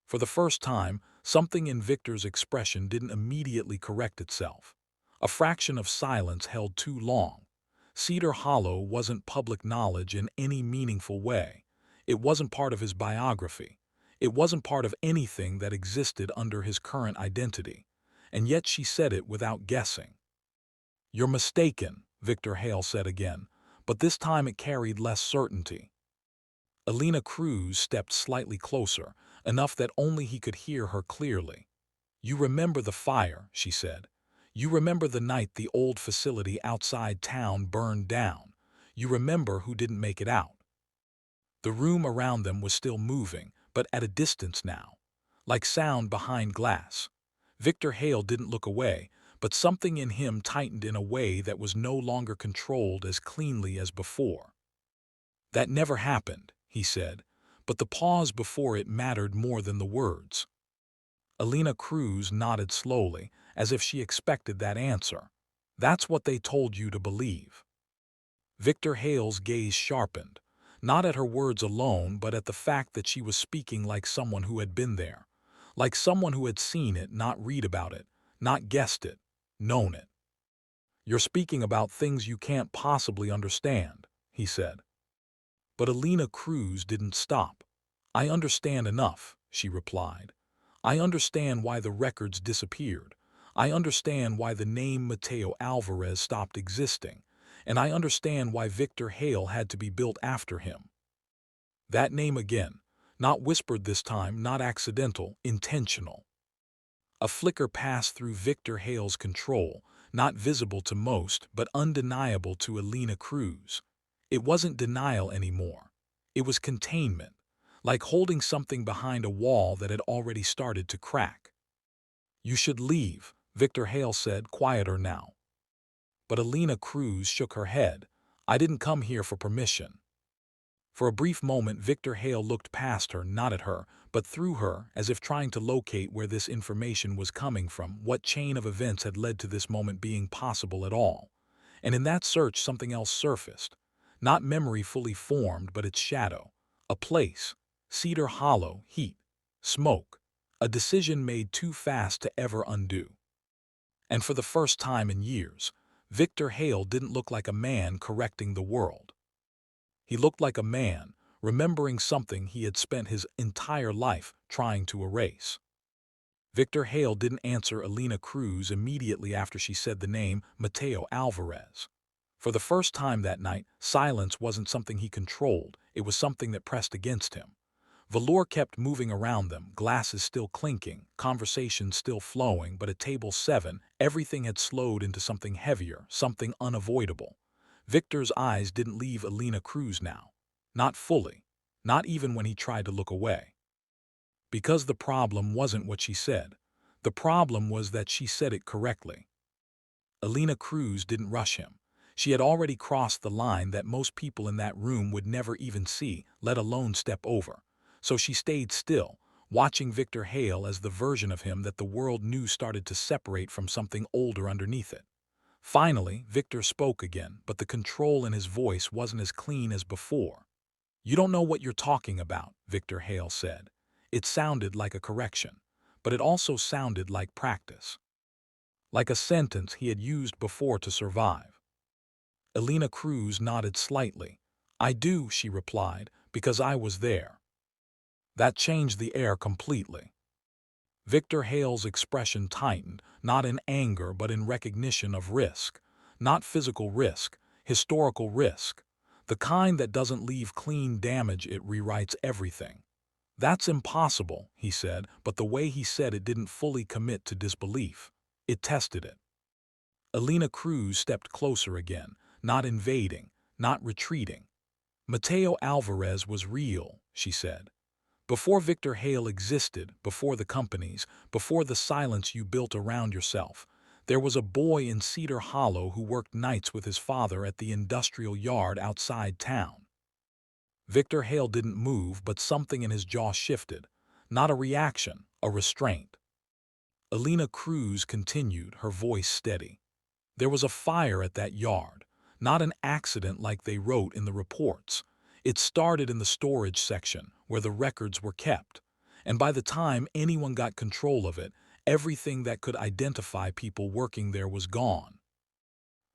For the first time, something in Victor's expression didn't immediately correct itself. A fraction of silence held too long. Cedar Hollow wasn't public knowledge in any meaningful way. It wasn't part of his biography. It wasn't part of anything that existed under his current identity. And yet she said it without guessing. "You're mistaken," Victor Hale said again, but this time it carried less certainty. Elena Cruz stepped slightly closer, enough that only he could hear her clearly. "You remember the fire," she said. "You remember the night the old facility outside town burned down. You remember who didn't make it out." The room around them was still moving, but at a distance now, like sound behind glass. Victor Hale didn't look away, but something in him tightened in a way that was no longer controlled as cleanly as before. "That never happened," he said, but the pause before it mattered more than the words. Elena Cruz nodded slowly, as if she expected that answer. "That's what they told you to believe." Victor Hale's gaze sharpened, not at her words alone, but at the fact that she was speaking like someone who had been there, like someone who had seen it, not read about it, not guessed it, known it. "You're speaking about things you can't possibly understand," he said. But Elena Cruz didn't stop. "I understand enough," she replied. "I understand why the records disappeared. I understand why the name Mateo Alvarez stopped existing. And I understand why Victor Hale had to be built after him." That name again, not whispered this time, not accidental, intentional. A flicker passed through Victor Hale's control, not visible to most, but undeniable to Elena Cruz. It wasn't denial anymore. It was containment, like holding something behind a wall that had already started to crack. "You should leave," Victor Hale said, quieter now. But Elena Cruz shook her head. "I didn't come here for permission." For a brief moment, Victor Hale looked past her, not at her, but through her, as if trying to locate where this information was coming from, what chain of events had led to this moment being possible at all. And in that search, something else surfaced. Not memory fully formed, but its shadow. A place. Cedar Hollow, heat, smoke. A decision made too fast to ever undo. And for the first time in years, Victor Hale didn't look like a man correcting the world. He looked like a man remembering something he had spent his entire life trying to erase. Victor Hale didn't answer Elena Cruz immediately after she said the name Mateo Alvarez. For the first time that night, silence wasn't something he controlled, it was something that pressed against him. Velour kept moving around them, glasses still clinking, conversation still flowing, but at table 7, everything had slowed into something heavier, something unavoidable. Victor's eyes didn't leave Elena Cruz now. Not fully. Not even when he tried to look away. Because the problem wasn't what she said. The problem was that she said it correctly. Elena Cruz didn't rush him. She had already crossed the line that most people in that room would never even see, let alone step over. So she stayed still, watching Victor Hale as the version of him that the world knew started to separate from something older underneath it. Finally, Victor spoke again, but the control in his voice wasn't as clean as before. "You don't know what you're talking about," Victor Hale said. It sounded like a correction, but it also sounded like practice. Like a sentence he had used before to survive. Elena Cruz nodded slightly. "I do," she replied, "because I was there." That changed the air completely. Victor Hale's expression tightened, not in anger but in recognition of risk. Not physical risk, historical risk. The kind that doesn't leave clean damage, it rewrites everything. "That's impossible," he said, but the way he said it didn't fully commit to disbelief. It tested it. Elena Cruz stepped closer again, not invading, not retreating. "Mateo Alvarez was real," she said. "Before Victor Hale existed, before the companies, before the silence you built around yourself, there was a boy in Cedar Hollow who worked nights with his father at the industrial yard outside town." Victor Hale didn't move, but something in his jaw shifted. Not a reaction, a restraint. Elena Cruz continued, her voice steady. "There was a fire at that yard. Not an accident like they wrote in the reports. It started in the storage section, where the records were kept. And by the time anyone got control of it, everything that could identify people working there was gone.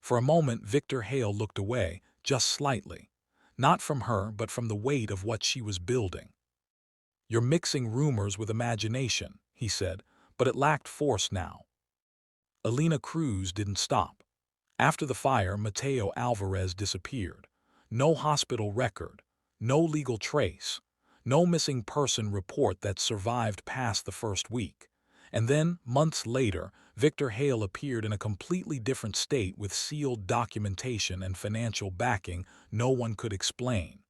For a moment, Victor Hale looked away, just slightly. Not from her, but from the weight of what she was building. "You're mixing rumors with imagination," he said, but it lacked force now. Elena Cruz didn't stop. After the fire, Mateo Alvarez disappeared. No hospital record, no legal trace, no missing person report that survived past the first week. And then, months later, Victor Hale appeared in a completely different state with sealed documentation and financial backing no one could explain.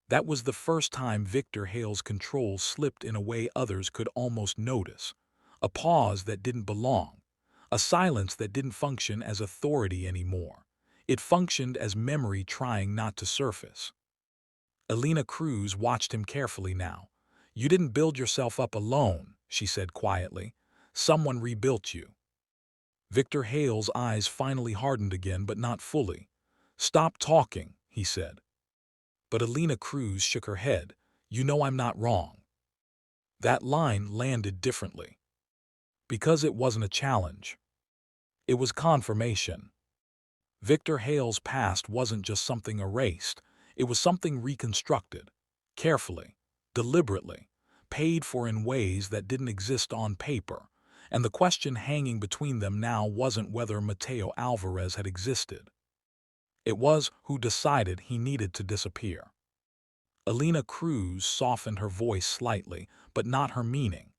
That was the first time Victor Hale's control slipped in a way others could almost notice. A pause that didn't belong. A silence that didn't function as authority anymore. It functioned as memory trying not to surface. Elena Cruz watched him carefully now. "You didn't build yourself up alone," she said quietly. "Someone rebuilt you." Victor Hale's eyes finally hardened again, but not fully. "Stop talking," he said. But Elena Cruz shook her head. "You know I'm not wrong." That line landed differently. Because it wasn't a challenge. It was confirmation. Victor Hale's past wasn't just something erased. It was something reconstructed. Carefully, deliberately, paid for in ways that didn't exist on paper. And the question hanging between them now wasn't whether Mateo Alvarez had existed. It was who decided he needed to disappear. Elena Cruz softened her voice slightly, but not her meaning.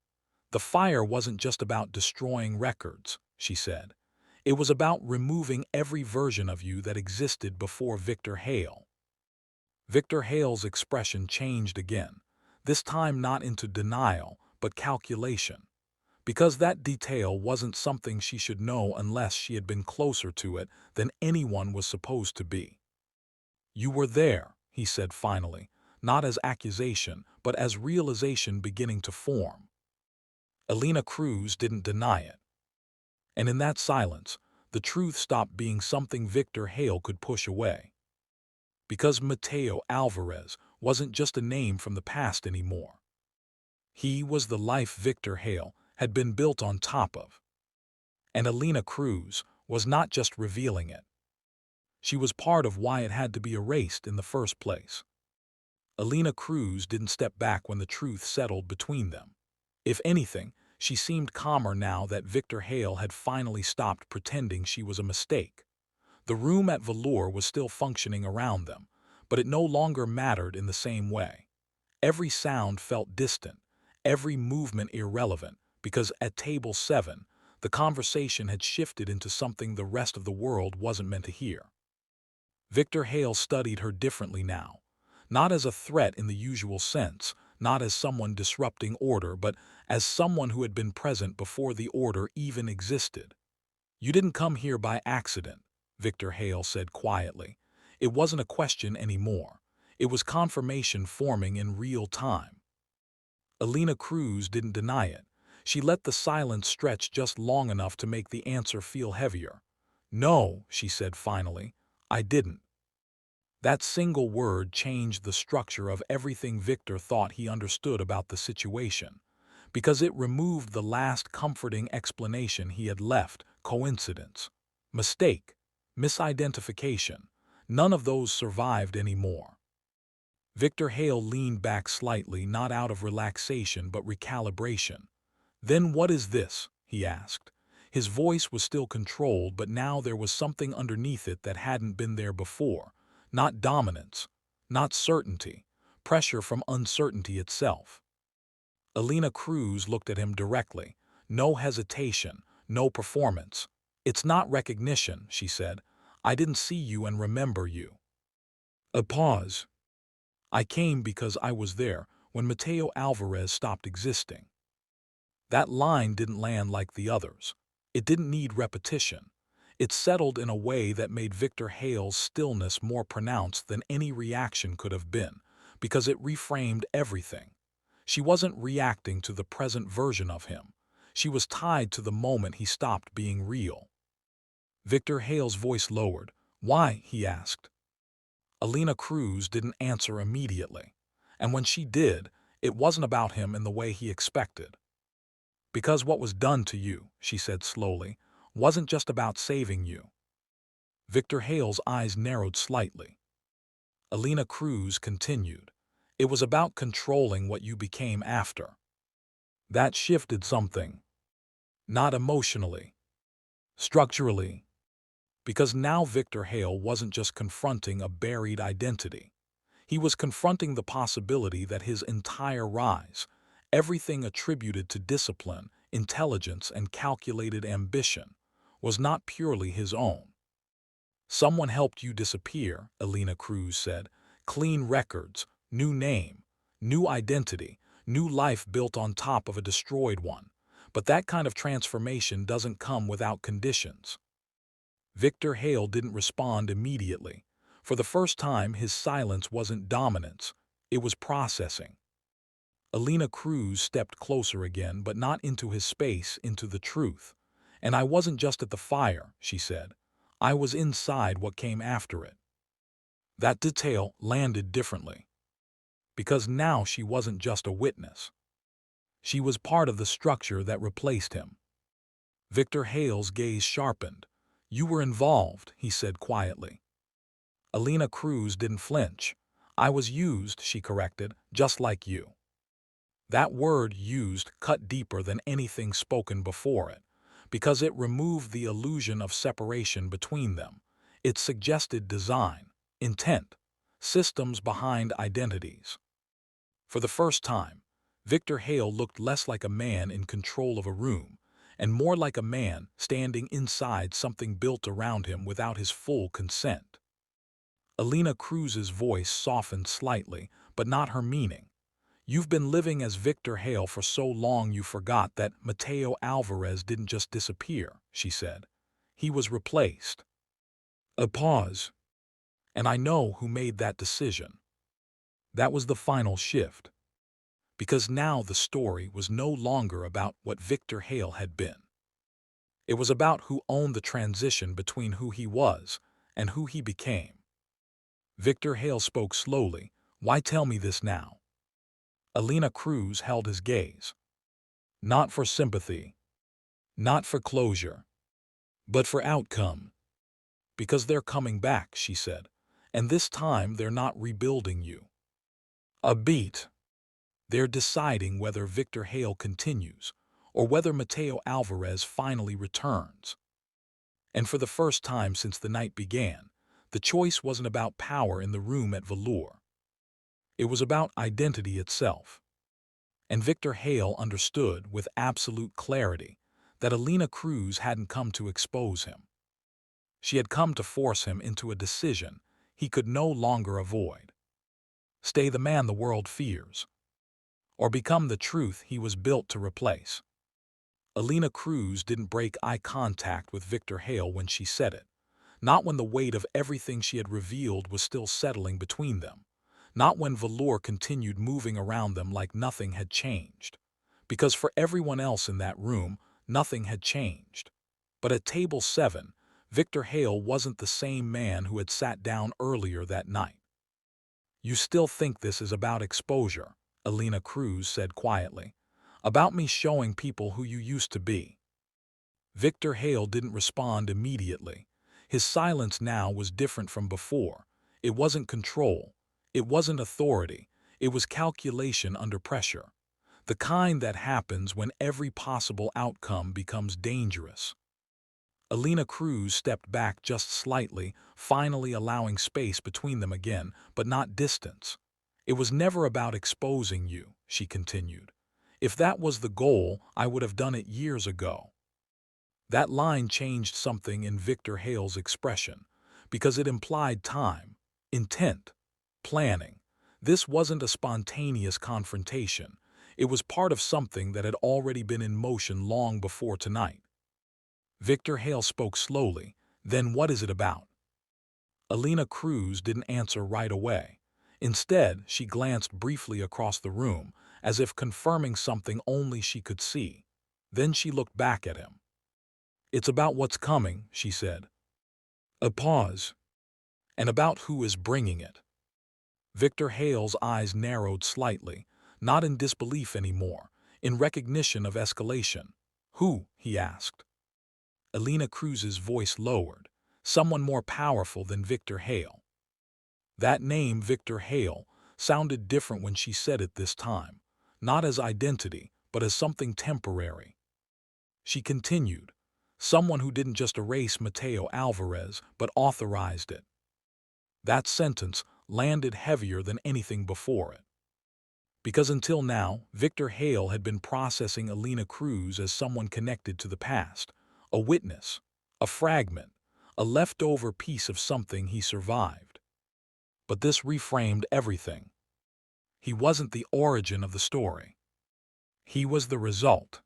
"The fire wasn't just about destroying records," she said. "It was about removing every version of you that existed before Victor Hale." Victor Hale's expression changed again, this time not into denial, but calculation. Because that detail wasn't something she should know unless she had been closer to it than anyone was supposed to be. "You were there," he said finally, not as accusation, but as realization beginning to form. Elena Cruz didn't deny it. And in that silence, the truth stopped being something Victor Hale could push away. Because Mateo Alvarez wasn't just a name from the past anymore. He was the life Victor Hale had been built on top of. And Elena Cruz was not just revealing it. She was part of why it had to be erased in the first place. Elena Cruz didn't step back when the truth settled between them. If anything, she seemed calmer now that Victor Hale had finally stopped pretending she was a mistake. The room at Velour was still functioning around them, but it no longer mattered in the same way. Every sound felt distant, every movement irrelevant, because at table 7, the conversation had shifted into something the rest of the world wasn't meant to hear. Victor Hale studied her differently now, not as a threat in the usual sense, not as someone disrupting order, but as someone who had been present before the order even existed. "You didn't come here by accident," Victor Hale said quietly. It wasn't a question anymore. It was confirmation forming in real time. Elena Cruz didn't deny it. She let the silence stretch just long enough to make the answer feel heavier. "No," she said finally, "I didn't." That single word changed the structure of everything Victor thought he understood about the situation, because it removed the last comforting explanation he had left: coincidence, mistake, misidentification. None of those survived anymore. Victor Hale leaned back slightly, not out of relaxation but recalibration. "Then what is this?" he asked. His voice was still controlled, but now there was something underneath it that hadn't been there before. Not dominance, not certainty, pressure from uncertainty itself. Elena Cruz looked at him directly. No hesitation, no performance. "It's not recognition," she said. "I didn't see you and remember you." A pause. "I came because I was there when Mateo Alvarez stopped existing." That line didn't land like the others. It didn't need repetition. It settled in a way that made Victor Hale's stillness more pronounced than any reaction could have been, because it reframed everything. She wasn't reacting to the present version of him. She was tied to the moment he stopped being real. Victor Hale's voice lowered. "Why?" he asked. Elena Cruz didn't answer immediately, and when she did, It wasn't about him in the way he expected. Because what was done to you, she said slowly, wasn't just about saving you. Victor Hale's eyes narrowed slightly. Elena Cruz continued. It was about controlling what you became after. That shifted something. Not emotionally. Structurally. Because now Victor Hale wasn't just confronting a buried identity. He was confronting the possibility that his entire rise, everything attributed to discipline, intelligence, and calculated ambition, was not purely his own. Someone helped you disappear, Elena Cruz said. Clean records, new name, new identity, new life built on top of a destroyed one. But that kind of transformation doesn't come without conditions. Victor Hale didn't respond immediately. For the first time, his silence wasn't dominance, it was processing. Elena Cruz stepped closer again, but not into his space, into the truth. And I wasn't just at the fire, she said. I was inside what came after it. That detail landed differently. Because now she wasn't just a witness. She was part of the structure that replaced him. Victor Hale's gaze sharpened. You were involved, he said quietly. Elena Cruz didn't flinch. I was used, she corrected, just like you. That word used cut deeper than anything spoken before it, because it removed the illusion of separation between them. It suggested design, intent, systems behind identities. For the first time, Victor Hale looked less like a man in control of a room, and more like a man standing inside something built around him without his full consent. Elena Cruz's voice softened slightly, but not her meaning. You've been living as Victor Hale for so long you forgot that Mateo Alvarez didn't just disappear, she said. He was replaced. A pause. And I know who made that decision. That was the final shift. Because now the story was no longer about what Victor Hale had been. It was about who owned the transition between who he was and who he became. Victor Hale spoke slowly. Why tell me this now? Elena Cruz held his gaze. Not for sympathy, not for closure, but for outcome. Because they're coming back, she said, and this time they're not rebuilding you. A beat. They're deciding whether Victor Hale continues or whether Mateo Alvarez finally returns. And for the first time since the night began, the choice wasn't about power in the room at Velour. It was about identity itself. And Victor Hale understood with absolute clarity that Elena Cruz hadn't come to expose him. She had come to force him into a decision he could no longer avoid. Stay the man the world fears, or become the truth he was built to replace. Elena Cruz didn't break eye contact with Victor Hale when she said it, not when the weight of everything she had revealed was still settling between them, not when Velour continued moving around them like nothing had changed. Because for everyone else in that room, nothing had changed. But at table 7, Victor Hale wasn't the same man who had sat down earlier that night. You still think this is about exposure, Elena Cruz said quietly. About me showing people who you used to be. Victor Hale didn't respond immediately. His silence now was different from before. It wasn't control. It wasn't authority. It was calculation under pressure. The kind that happens when every possible outcome becomes dangerous. Elena Cruz stepped back just slightly, finally allowing space between them again, but not distance. It was never about exposing you, she continued. If that was the goal, I would have done it years ago. That line changed something in Victor Hale's expression, because it implied time, intent, planning. This wasn't a spontaneous confrontation. It was part of something that had already been in motion long before tonight. Victor Hale spoke slowly. Then what is it about? Elena Cruz didn't answer right away. Instead, she glanced briefly across the room, as if confirming something only she could see. Then she looked back at him. It's about what's coming, she said. A pause. And about who is bringing it. Victor Hale's eyes narrowed slightly, not in disbelief anymore, in recognition of escalation. "Who?" he asked. Elena Cruz's voice lowered. "Someone more powerful than Victor Hale." That name, Victor Hale, sounded different when she said it this time, not as identity, but as something temporary. She continued, "Someone who didn't just erase Mateo Alvarez, but authorized it." That sentence landed heavier than anything before it. Because until now, Victor Hale had been processing Elena Cruz as someone connected to the past, a witness, a fragment, a leftover piece of something he survived. But this reframed everything. He wasn't the origin of the story. He was the result.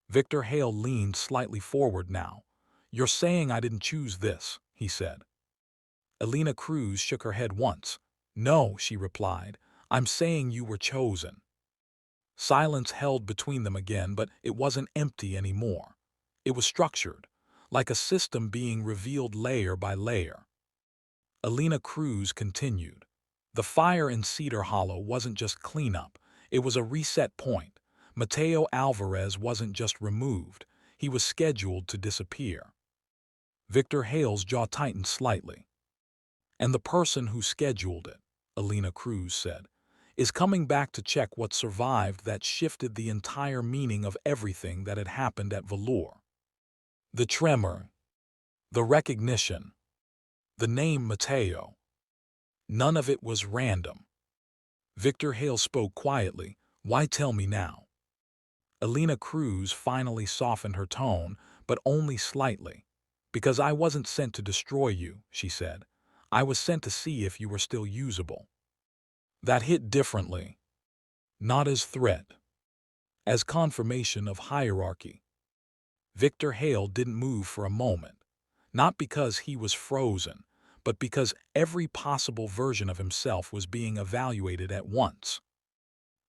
Victor Hale leaned slightly forward now. "You're saying I didn't choose this," he said. Elena Cruz shook her head once. "No," she replied, "I'm saying you were chosen." Silence held between them again, but it wasn't empty anymore. It was structured, like a system being revealed layer by layer. Elena Cruz continued. "The fire in Cedar Hollow wasn't just cleanup, it was a reset point. Mateo Alvarez wasn't just removed, he was scheduled to disappear." Victor Hale's jaw tightened slightly. "And the person who scheduled it," Elena Cruz said, "is coming back to check what survived that shifted the entire meaning of everything that had happened at Velour. The tremor, the recognition, the name Mateo. None of it was random." Victor Hale spoke quietly. "Why tell me now?" Elena Cruz finally softened her tone, but only slightly. "Because I wasn't sent to destroy you," she said. "I was sent to see if you were still usable." That hit differently. Not as threat, as confirmation of hierarchy. Victor Hale didn't move for a moment, not because he was frozen, but because every possible version of himself was being evaluated at once.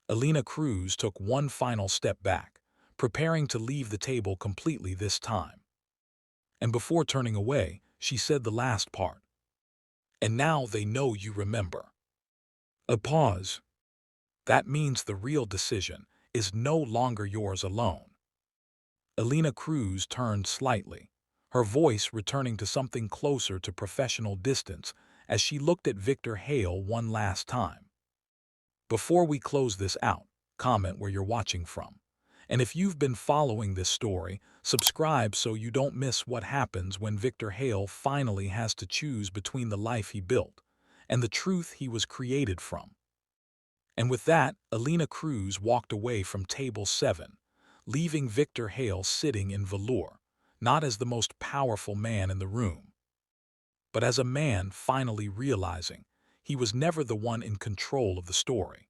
Elena Cruz took one final step back, preparing to leave the table completely this time. And before turning away, she said the last part. "And now they know you remember." A pause. "That means the real decision is no longer yours alone." Elena Cruz turned slightly, her voice returning to something closer to professional distance as she looked at Victor Hale one last time. "Before we close this out, comment where you're watching from. And if you've been following this story, subscribe so you don't miss what happens when Victor Hale finally has to choose between the life he built and the truth he was created from." And with that, Elena Cruz walked away from table 7, leaving Victor Hale sitting in Velour, not as the most powerful man in the room, but as a man finally realizing he was never the one in control of the story.